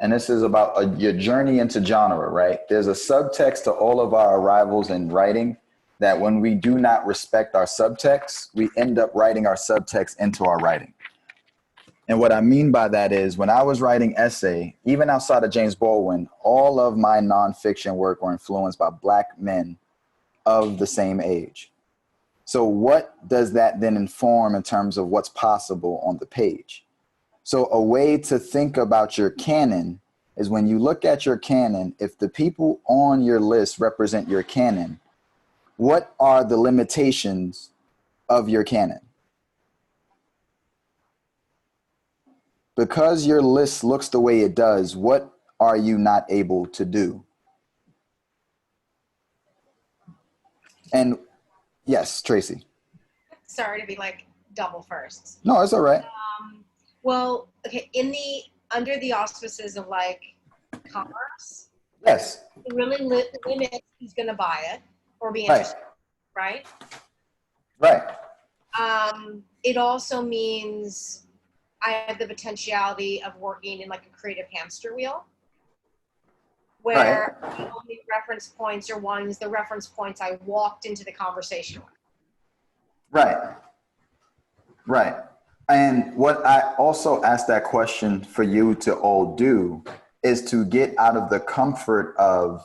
and this is about your journey into genre, right? There's a subtext to all of our arrivals in writing that when we do not respect our subtext, we end up writing our subtext into our writing. And what I mean by that is when I was writing essay, even outside of James Baldwin, all of my nonfiction work were influenced by Black men of the same age. So what does that then inform in terms of what's possible on the page? So a way to think about your canon is when you look at your canon, if the people on your list represent your canon, what are the limitations of your canon? Because your list looks the way it does, what are you not able to do? And yes, Tracy. Sorry to be like double firsts. No, it's all right. Well, okay, under the auspices of like commerce, Yes. it really limits who's going to buy it or be Right. interested, right? Right. It also means I have the potentiality of working in like a creative hamster wheel, where the only reference points are the reference points I walked into the conversation with. Right. Right. And what I also asked that question for you to all do is to get out of the comfort of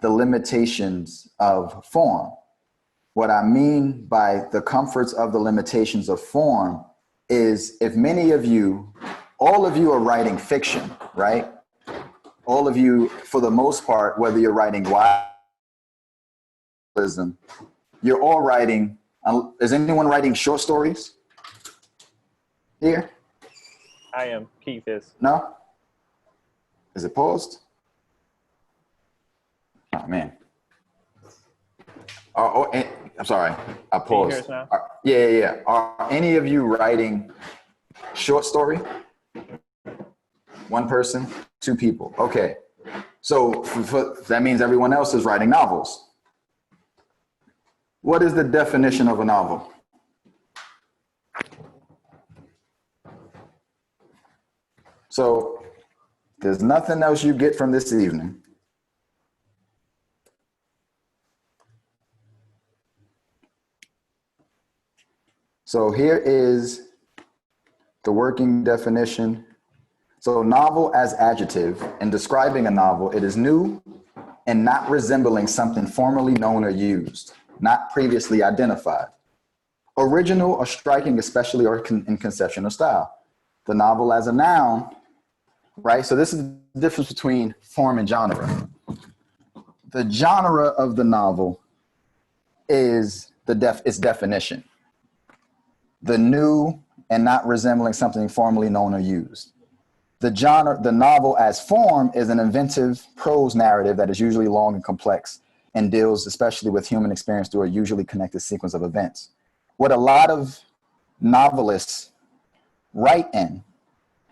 the limitations of form. What I mean by the comforts of the limitations of form is if many of you, all of you are writing fiction, right? All of you, for the most part, whether you're writing realism, you're all writing, is anyone writing short stories here? I am. Keith is. No? Is it paused? Oh, man. I'm sorry. I paused. Can you hear us now? Yeah. Are any of you writing short story? One person, two people. Okay. So that means everyone else is writing novels. What is the definition of a novel? So there's nothing else you get from this evening. So here is the working definition. So novel as adjective, in describing a novel, it is new and not resembling something formerly known or used, not previously identified. Original or striking, especially or in conception or style. The novel as a noun, right? So this is the difference between form and genre. The genre of the novel is its definition. The new and not resembling something formerly known or used. The novel as form is an inventive prose narrative that is usually long and complex and deals especially with human experience through a usually connected sequence of events. What a lot of novelists write in,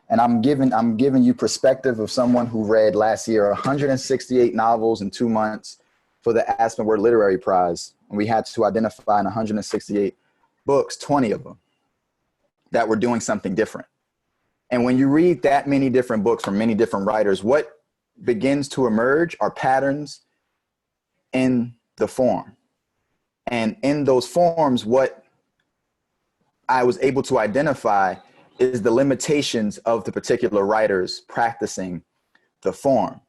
and I'm giving you perspective of someone who read last year 168 novels in 2 months for the Aspen Word Literary Prize. And we had to identify in 168 books, 20 of them that were doing something different. And when you read that many different books from many different writers, what begins to emerge are patterns in the form. And in those forms, what I was able to identify is the limitations of the particular writers practicing the form.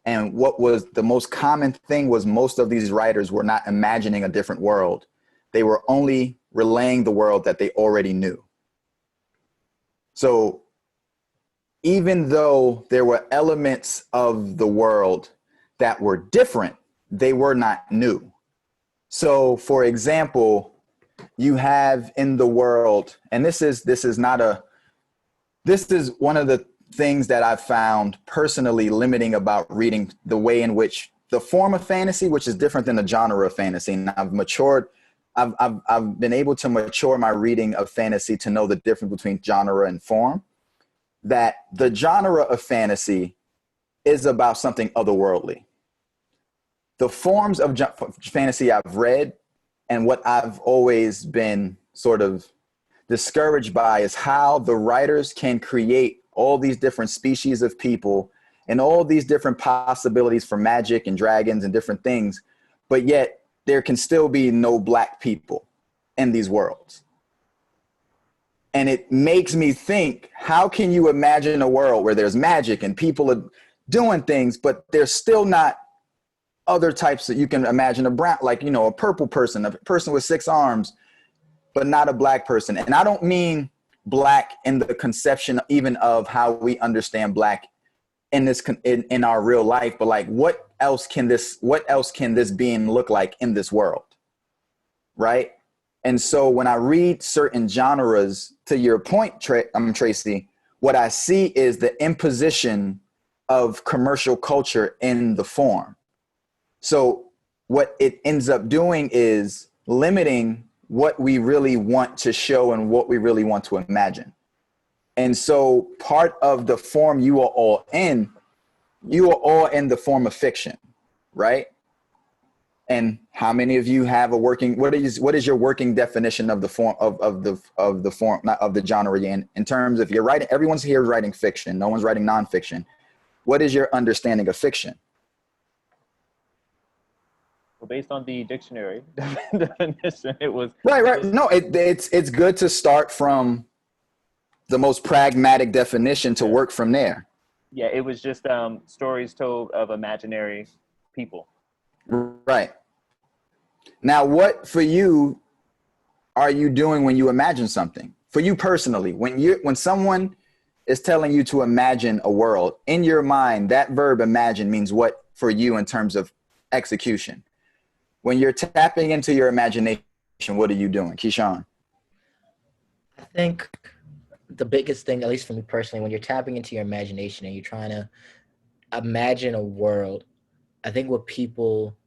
And what was the most common thing was most of these writers were not imagining a different world. They were only relaying the world that they already knew. So even though there were elements of the world that were different, they were not new. So for example, you have in the world, and this is one of the things that I've found personally limiting about reading the way in which the form of fantasy, which is different than the genre of fantasy. And I've been able to mature my reading of fantasy to know the difference between genre and form. That the genre of fantasy is about something otherworldly. The forms of fantasy I've read and what I've always been sort of discouraged by is how the writers can create all these different species of people and all these different possibilities for magic and dragons and different things, but yet there can still be no Black people in these worlds. And it makes me think, how can you imagine a world where there's magic and people are doing things, but there's still not other types that you can imagine a brown, like, a purple person, a person with 6 arms, but not a Black person. And I don't mean Black in the conception even of how we understand Black in our real life, but like, what else can this being look like in this world? Right. And so when I read certain genres, to your point, Tracy, what I see is the imposition of commercial culture in the form. So what it ends up doing is limiting what we really want to show and what we really want to imagine. And so part of the form you are all in the form of fiction, right? And how many of you have a working, what is your working definition of the form of the form, not of the genre in terms of you're writing, everyone's here writing fiction, no one's writing nonfiction. What is your understanding of fiction? Well, based on the dictionary definition, it was right. No, it's good to start from the most pragmatic definition to work from there. Yeah, it was just stories told of imaginary people. Right. Now, what for you are you doing when you imagine something? For you personally, when someone is telling you to imagine a world, in your mind, that verb imagine means what for you in terms of execution? When you're tapping into your imagination, what are you doing? Keyshawn? I think the biggest thing, at least for me personally, when you're tapping into your imagination and you're trying to imagine a world, I think what people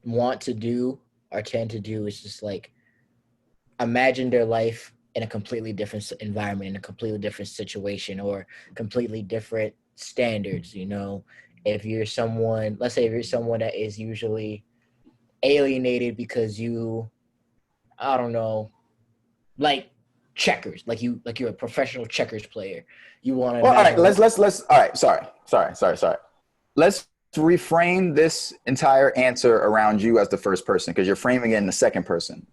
want to do or tend to do is just like imagine their life in a completely different environment, in a completely different situation, or completely different standards. You know, if you're someone, let's say if you're someone that is usually alienated because you, I don't know, like checkers, like you're a professional checkers player. You want to. Well, all right, let's. All right, sorry. Let's reframe this entire answer around you as the first person because you're framing it in the second person.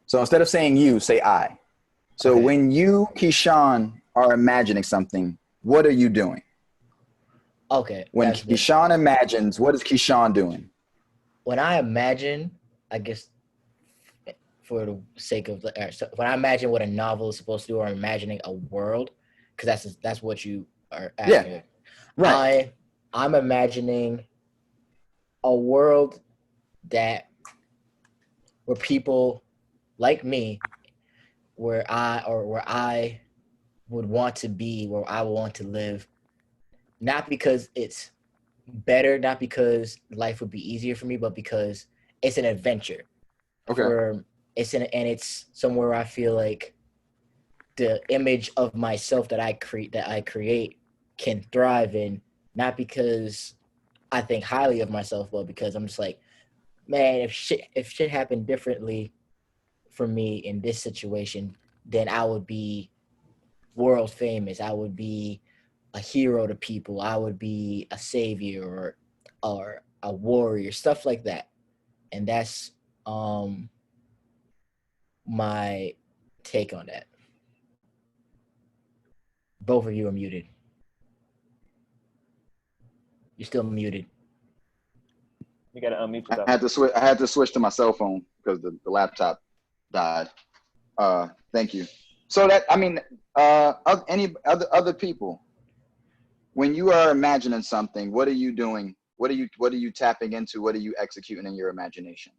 So instead of saying you, say I. So Okay. when you, Keyshawn, are imagining something, what are you doing? Okay. When Keyshawn imagines, what is Keyshawn doing? When I imagine, I guess, for the sake of when I imagine what a novel is supposed to do, or imagining a world, because that's what you are asking. Yeah. Right. I'm imagining a world where people like me, where I would want to be, where I would want to live, not because it's better, not because life would be easier for me, but because it's an adventure. Okay. It's somewhere where I feel like the image of myself that I create can thrive in, not because I think highly of myself, but because I'm just like, man, if shit happened differently for me in this situation, then I would be world famous. I would be a hero to people. I would be a savior or a warrior, stuff like that. And that's my take on that. Both of you are muted. You're still muted. You gotta unmute yourself. I had to switch to my cell phone because the laptop died. Thank you. So that, I mean, any other people, when you are imagining something, what are you doing? What are you tapping into? What are you executing in your imagination?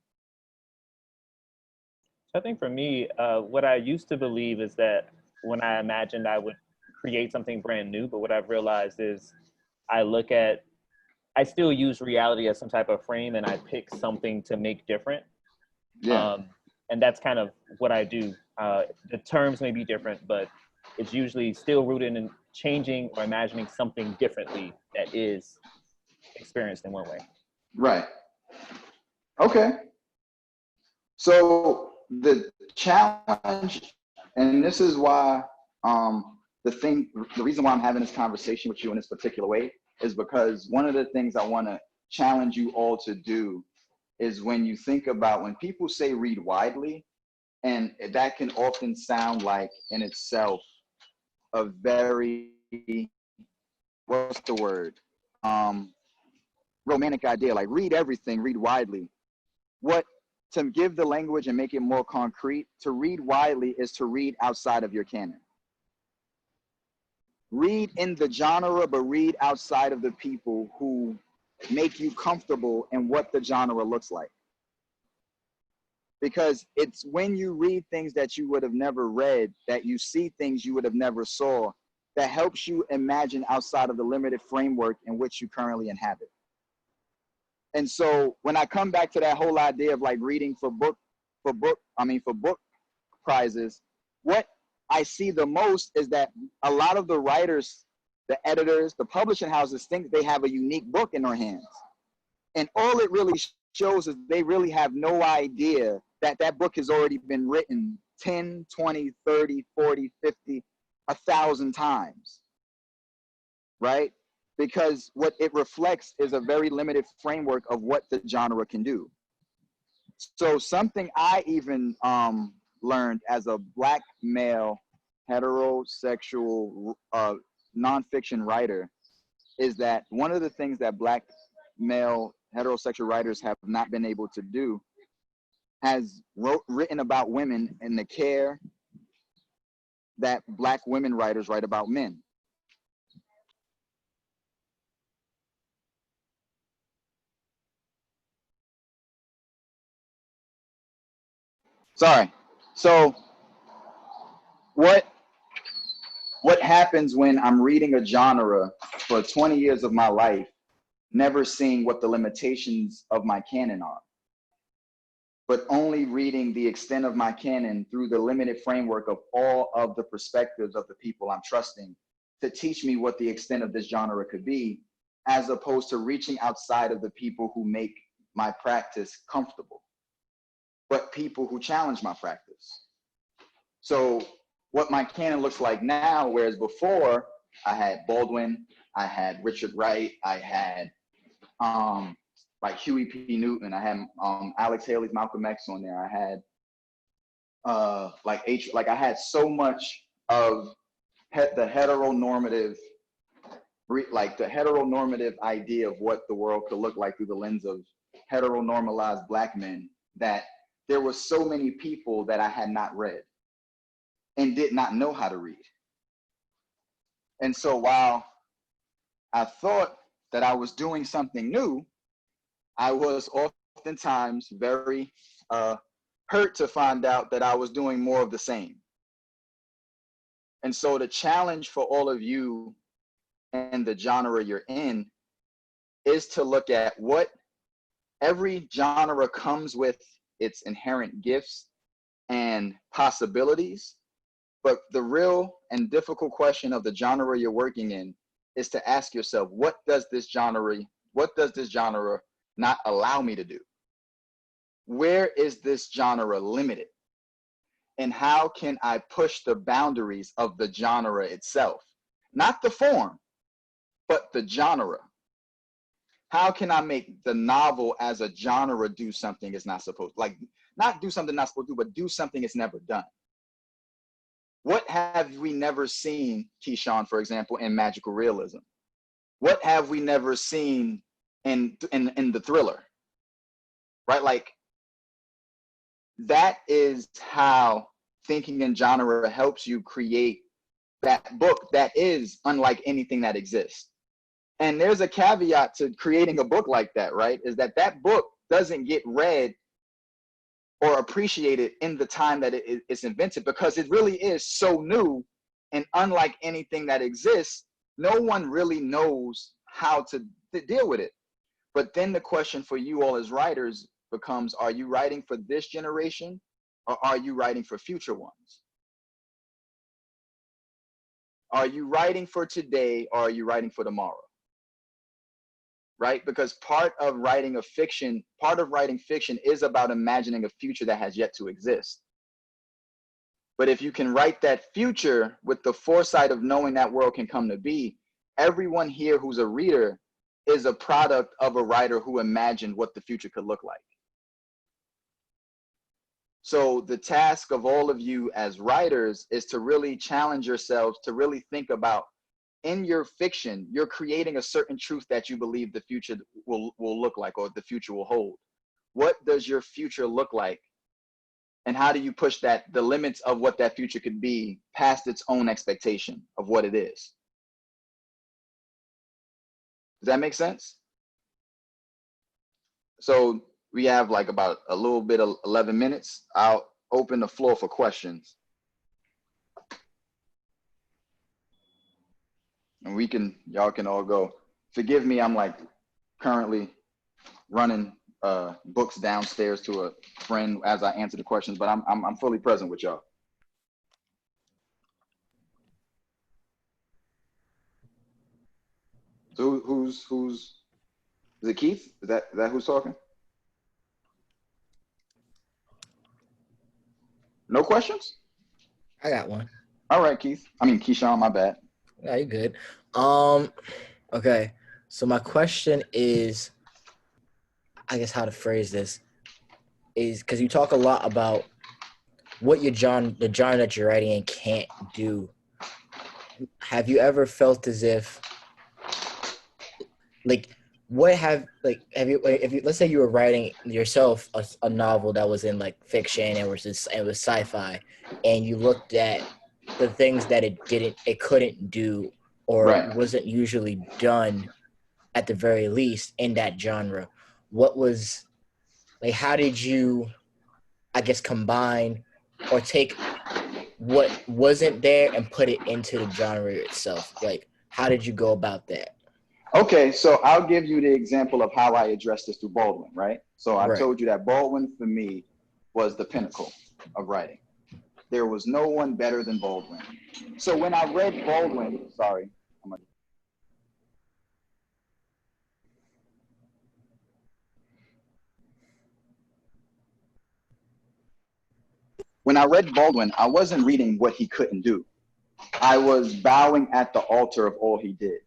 I think for me, what I used to believe is that when I imagined I would create something brand new, but what I've realized is I still use reality as some type of frame and I pick something to make different. Yeah. And that's kind of what I do. The terms may be different, but it's usually still rooted in changing or imagining something differently that is experienced in one way. Right. Okay. So the challenge, and this is why the reason why I'm having this conversation with you in this particular way is because one of the things I want to challenge you all to do is when you think about, when people say read widely, and that can often sound like in itself a very, what's the word? Romantic idea, like read everything, read widely. To give the language and make it more concrete, to read widely is to read outside of your canon. Read in the genre, but read outside of the people who make you comfortable in what the genre looks like. because it's when you read things that you would have never read, that you see things you would have never saw, that helps you imagine outside of the limited framework in which you currently inhabit. And so when I come back to that whole idea of like reading for book prizes, what I see the most is that a lot of the writers, the editors, the publishing houses think they have a unique book in their hands. And all it really shows is they really have no idea that that book has already been written 10, 20, 30, 40, 50, 1,000 times, right? Because what it reflects is a very limited framework of what the genre can do. So something I even learned as a Black male, heterosexual, nonfiction writer is that one of the things that Black male heterosexual writers have not been able to do has written about women and the care that Black women writers write about men. Sorry. So what happens when I'm reading a genre for 20 years of my life, never seeing what the limitations of my canon are, but only reading the extent of my canon through the limited framework of all of the perspectives of the people I'm trusting to teach me what the extent of this genre could be, as opposed to reaching outside of the people who make my practice comfortable, but people who challenge my practice. So what my canon looks like now, whereas before I had Baldwin, I had Richard Wright, I had like Huey P. Newton, I had Alex Haley's Malcolm X on there, I had I had so much of the heteronormative idea of what the world could look like through the lens of heteronormalized Black men, that there were so many people that I had not read and did not know how to read. And so while I thought that I was doing something new, I was oftentimes very hurt to find out that I was doing more of the same. And so the challenge for all of you and the genre you're in is to look at what every genre comes with, its inherent gifts and possibilities. But the real and difficult question of the genre you're working in is to ask yourself, what does this genre not allow me to do? Where is this genre limited? And how can I push the boundaries of the genre itself? Not the form, but the genre. How can I make the novel as a genre do something it's not supposed to, like not do something not supposed to do, but do something it's never done? What have we never seen, Keyshawn, for example, in magical realism? What have we never seen in the thriller? Right? Like, that is how thinking in genre helps you create that book that is unlike anything that exists. And there's a caveat to creating a book like that, right? Is that that book doesn't get read or appreciated in the time that it's invented, because it really is so new and unlike anything that exists. No one really knows how to deal with it. But then the question for you all as writers becomes, are you writing for this generation or are you writing for future ones? Are you writing for today or are you writing for tomorrow? Right? Because part of writing fiction is about imagining a future that has yet to exist. But if you can write that future with the foresight of knowing that world can come to be, everyone here who's a reader is a product of a writer who imagined what the future could look like. So the task of all of you as writers is to really challenge yourselves to really think about, in your fiction, you're creating a certain truth that you believe the future will look like, or the future will hold. What does your future look like? And how do you push the limits of what that future could be past its own expectation of what it is? Does that make sense? So we have like about a little bit of 11 minutes. I'll open the floor for questions. And y'all can all go. Forgive me, I'm like currently running books downstairs to a friend as I answer the questions, but I'm fully present with y'all. So who's is it Keith? Is that who's talking? No questions? I got one. All right, Keith. I mean Keyshawn, my bad. Yeah, you good. Okay. So my question is, I guess how to phrase this is because you talk a lot about what the genre that you're writing in can't do. Have you ever felt as if, like, have you, if you, let's say you were writing yourself a novel that was in like fiction and it was sci-fi, and you looked at the things that it couldn't do, or Right. wasn't usually done at the very least in that genre, what was, like, how did you, I guess, combine or take what wasn't there and put it into the genre itself? Like, how did you go about that? Okay, so I'll give you the example of how I addressed this through Baldwin, right? So I Right. told you that Baldwin for me was the pinnacle of writing. There was no one better than Baldwin. So when I read Baldwin, when I read Baldwin, I wasn't reading what he couldn't do. I was bowing at the altar of all he did,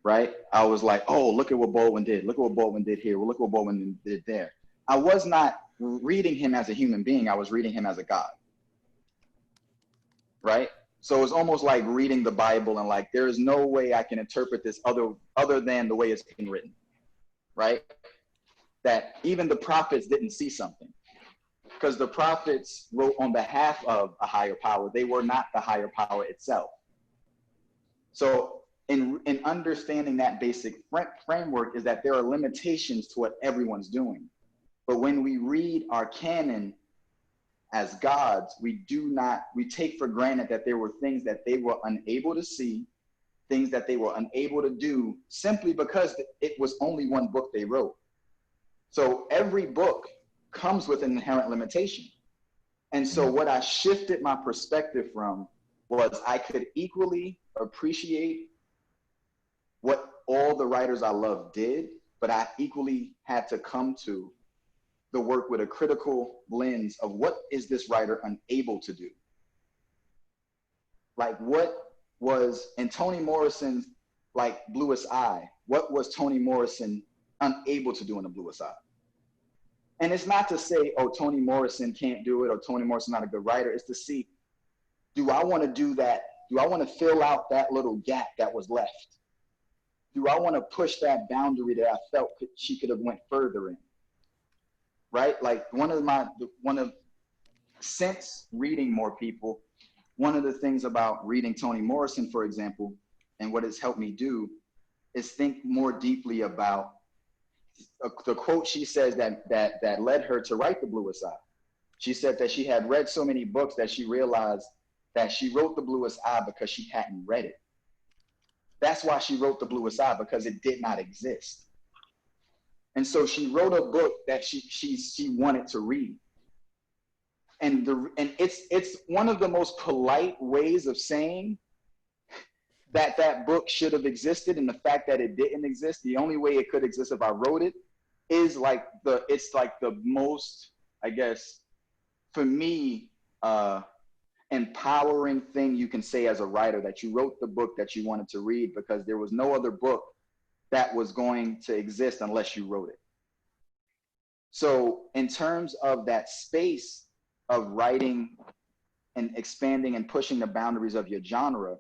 right? I was like, oh, look at what Baldwin did. Look at what Baldwin did here. Well, look what Baldwin did there. I was not reading him as a human being. I was reading him as a God, right? So it's almost like reading the Bible and like, there is no way I can interpret this other than the way it's being written, right? That even the prophets didn't see something, because the prophets wrote on behalf of a higher power. They were not the higher power itself. So in understanding that basic framework is that there are limitations to what everyone's doing. But when we read our canon as gods, we take for granted that there were things that they were unable to see, things that they were unable to do, simply because it was only one book they wrote. So every book comes with an inherent limitation. And so what I shifted my perspective from was I could equally appreciate what all the writers I love did, but I equally had to come to the work with a critical lens of what is this writer unable to do? Like what was, in Toni Morrison's like Bluest Eye, what was Toni Morrison unable to do in the Bluest Eye? And it's not to say, oh, Toni Morrison can't do it or Toni Morrison's not a good writer. It's to see, do I want to do that? Do I want to fill out that little gap that was left? Do I want to push that boundary that I felt she could have went further in? Right? Like since reading more people, one of the things about reading Toni Morrison, for example, and what it's helped me do is think more deeply about the quote she says that led her to write The Bluest Eye. She said that she had read so many books that she realized that she wrote The Bluest Eye because she hadn't read it. That's why she wrote The Bluest Eye, because it did not exist. And so she wrote a book that she wanted to read. And it's one of the most polite ways of saying that book should have existed, and the fact that it didn't exist, the only way it could exist if I wrote it, is like it's like the most, I guess, for me, empowering thing you can say as a writer, that you wrote the book that you wanted to read because there was no other book that was going to exist unless you wrote it. So in terms of that space of writing and expanding and pushing the boundaries of your genre,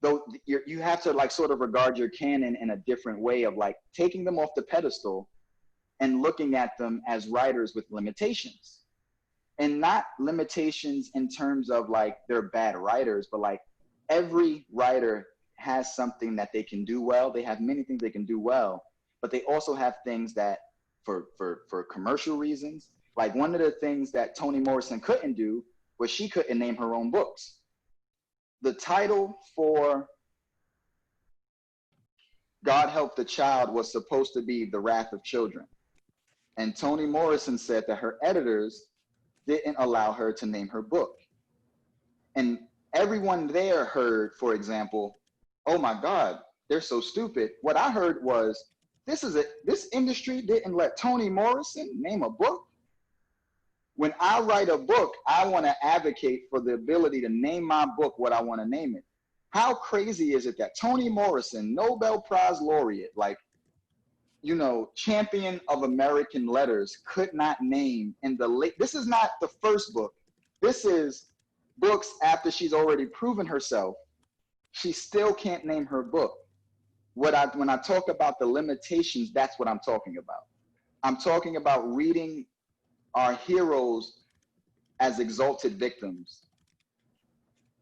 though you have to like sort of regard your canon in a different way of like taking them off the pedestal and looking at them as writers with limitations, and not limitations in terms of like they're bad writers, but like every writer has something that they can do well. They have many things they can do well, but they also have things that for commercial reasons. Like one of the things that Toni Morrison couldn't do was she couldn't name her own books. The title for God Help the Child was supposed to be The Wrath of Children. And Toni Morrison said that her editors didn't allow her to name her book. And everyone there heard, for example, oh my God, they're so stupid. What I heard was, this industry didn't let Toni Morrison name a book. When I write a book, I want to advocate for the ability to name my book what I want to name it. How crazy is it that Toni Morrison, Nobel Prize laureate, like, you know, champion of American letters, could not name in the late, this is not the first book. This is books after she's already proven herself. She still can't name her book. When I talk about the limitations, that's what I'm talking about. I'm talking about reading our heroes as exalted victims,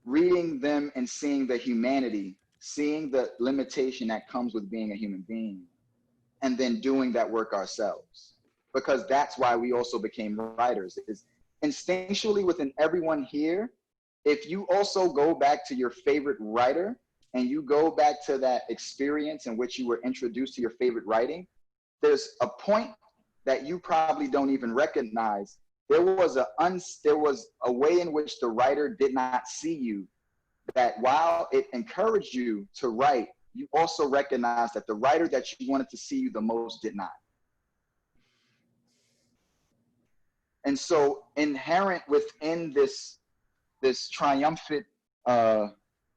reading them and seeing the humanity, seeing the limitation that comes with being a human being, and then doing that work ourselves. Because that's why we also became writers. Is instinctually within everyone here, if you also go back to your favorite writer and you go back to that experience in which you were introduced to your favorite writing, there's a point that you probably don't even recognize. There was a way in which the writer did not see you, that while it encouraged you to write, you also recognize that the writer that you wanted to see you the most did not. And so inherent within this triumphant,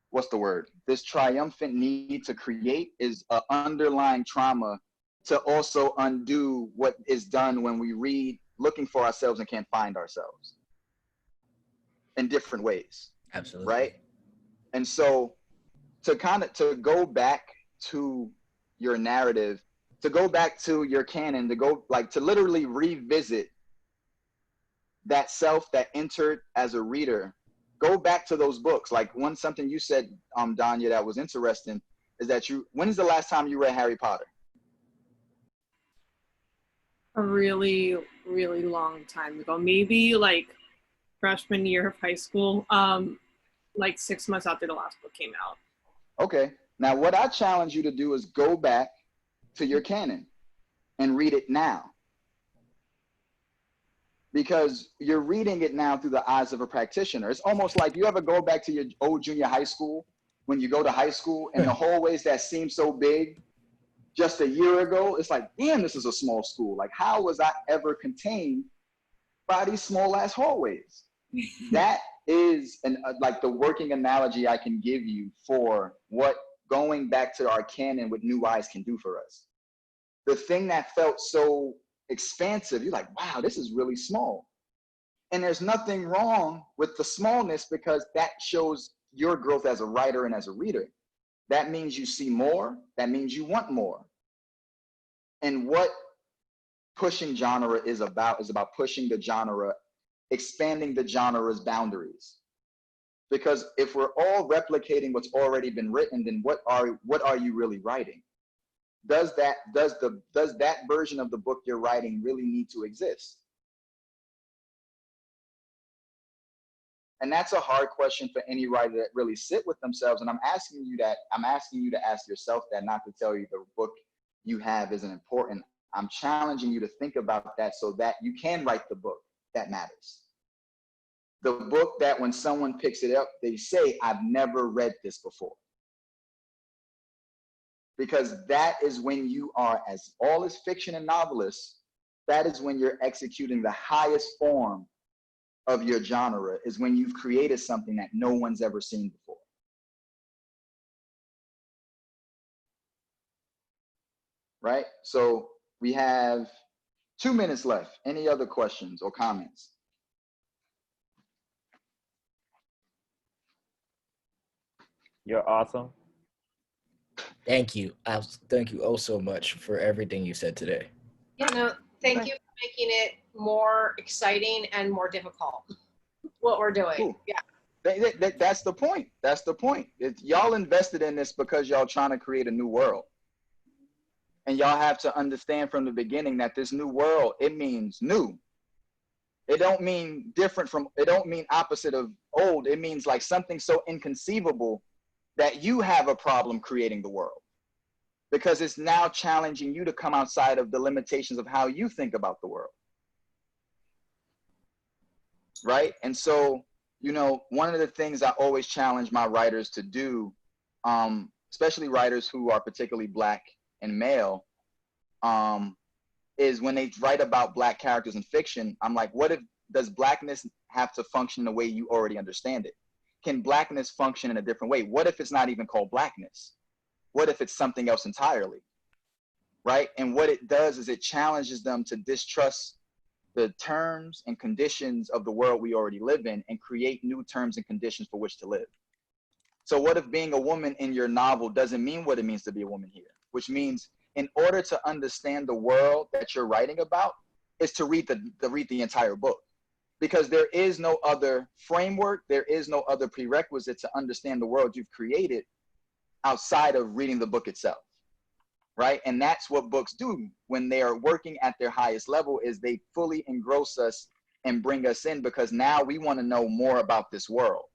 what's the word? This triumphant need to create is an underlying trauma to also undo what is done when we read looking for ourselves and can't find ourselves in different ways. Absolutely. Right? And so to go back to your narrative, to go back to your canon, to literally revisit that self that entered as a reader, go back to those books. Like something you said, Danya, that was interesting is that when is the last time you read Harry Potter? A really, really long time ago, maybe like freshman year of high school, like 6 months after the last book came out. Okay. Now, what I challenge you to do is go back to your canon and read it now. Because you're reading it now through the eyes of a practitioner. It's almost like you ever go back to your old junior high school when you go to high school and the hallways that seem so big just a year ago, it's like, damn, this is a small school. Like, how was I ever contained by these small ass hallways? That is like the working analogy I can give you for what going back to our canon with new eyes can do for us. The thing that felt so expansive, you're like, wow, this is really small. And there's nothing wrong with the smallness because that shows your growth as a writer and as a reader. That means you see more. That means you want more. And what pushing genre is about pushing the genre, expanding the genre's boundaries. Because if we're all replicating what's already been written, then what are you really writing? Does that version of the book you're writing really need to exist? And that's a hard question for any writer that really sit with themselves. And I'm asking you to ask yourself that, not to tell you the book you have isn't important. I'm challenging you to think about that so that you can write the book that matters. The book that when someone picks it up, they say, I've never read this before. Because that is when you are, as all is fiction and novelists, that is when you're executing the highest form of your genre, is when you've created something that no one's ever seen before. Right? So we have 2 minutes left. Any other questions or comments? You're awesome. Thank you. Thank you oh so much for everything you said today. Yeah, no, thank you for making it more exciting and more difficult, what we're doing. Cool. Yeah. That's the point. That's the point. Y'all invested in this because y'all trying to create a new world. And y'all have to understand from the beginning that this new world, it means new. It don't mean different from, it don't mean opposite of old. It means like something so inconceivable that you have a problem creating the world, because it's now challenging you to come outside of the limitations of how you think about the world. Right? And so, you know, one of the things I always challenge my writers to do, especially writers who are particularly Black and male, is when they write about Black characters in fiction, I'm like, what if, does Blackness have to function the way you already understand it? Can Blackness function in a different way? What if it's not even called Blackness? What if it's something else entirely? Right? And what it does is it challenges them to distrust the terms and conditions of the world we already live in and create new terms and conditions for which to live. So what if being a woman in your novel doesn't mean what it means to be a woman here? Which means in order to understand the world that you're writing about is to read the entire book, because there is no other framework, there is no other prerequisite to understand the world you've created outside of reading the book itself, right? And that's what books do when they are working at their highest level, is they fully engross us and bring us in, because now we want to know more about this world.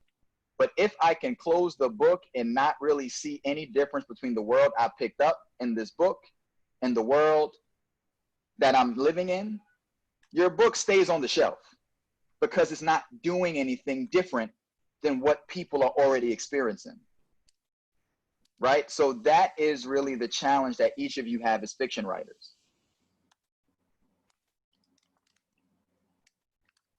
But if I can close the book and not really see any difference between the world I picked up in this book and the world that I'm living in, your book stays on the shelf because it's not doing anything different than what people are already experiencing. Right? So that is really the challenge that each of you have as fiction writers.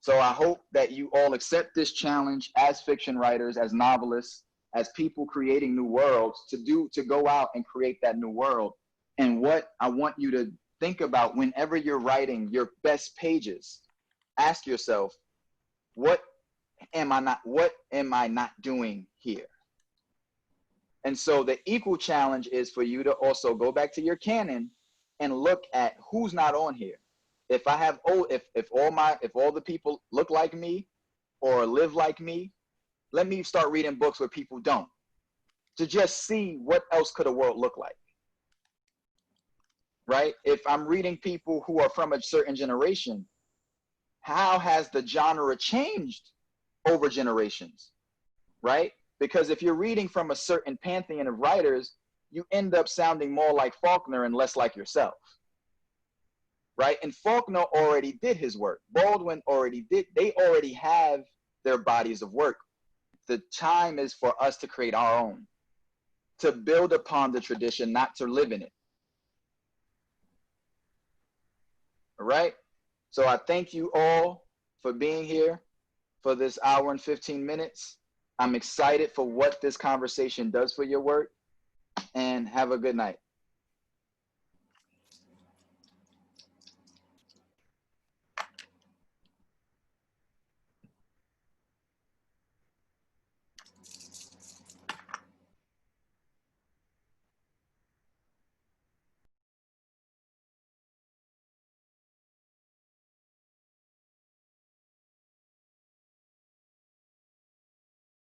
So I hope that you all accept this challenge as fiction writers, as novelists, as people creating new worlds, to go out and create that new world. And what I want you to think about whenever you're writing your best pages, ask yourself, what am I not doing here? And so the equal challenge is for you to also go back to your canon and look at who's not on here. If I have, if all the people look like me or live like me, let me start reading books where people don't, to just see what else could a world look like. Right? If I'm reading people who are from a certain generation, how has the genre changed over generations? Right? Because if you're reading from a certain pantheon of writers, you end up sounding more like Faulkner and less like yourself. Right? And Faulkner already did his work. Baldwin already did. They already have their bodies of work. The time is for us to create our own, to build upon the tradition, not to live in it. All right? So I thank you all for being here for this hour and 15 minutes. I'm excited for what this conversation does for your work, and have a good night.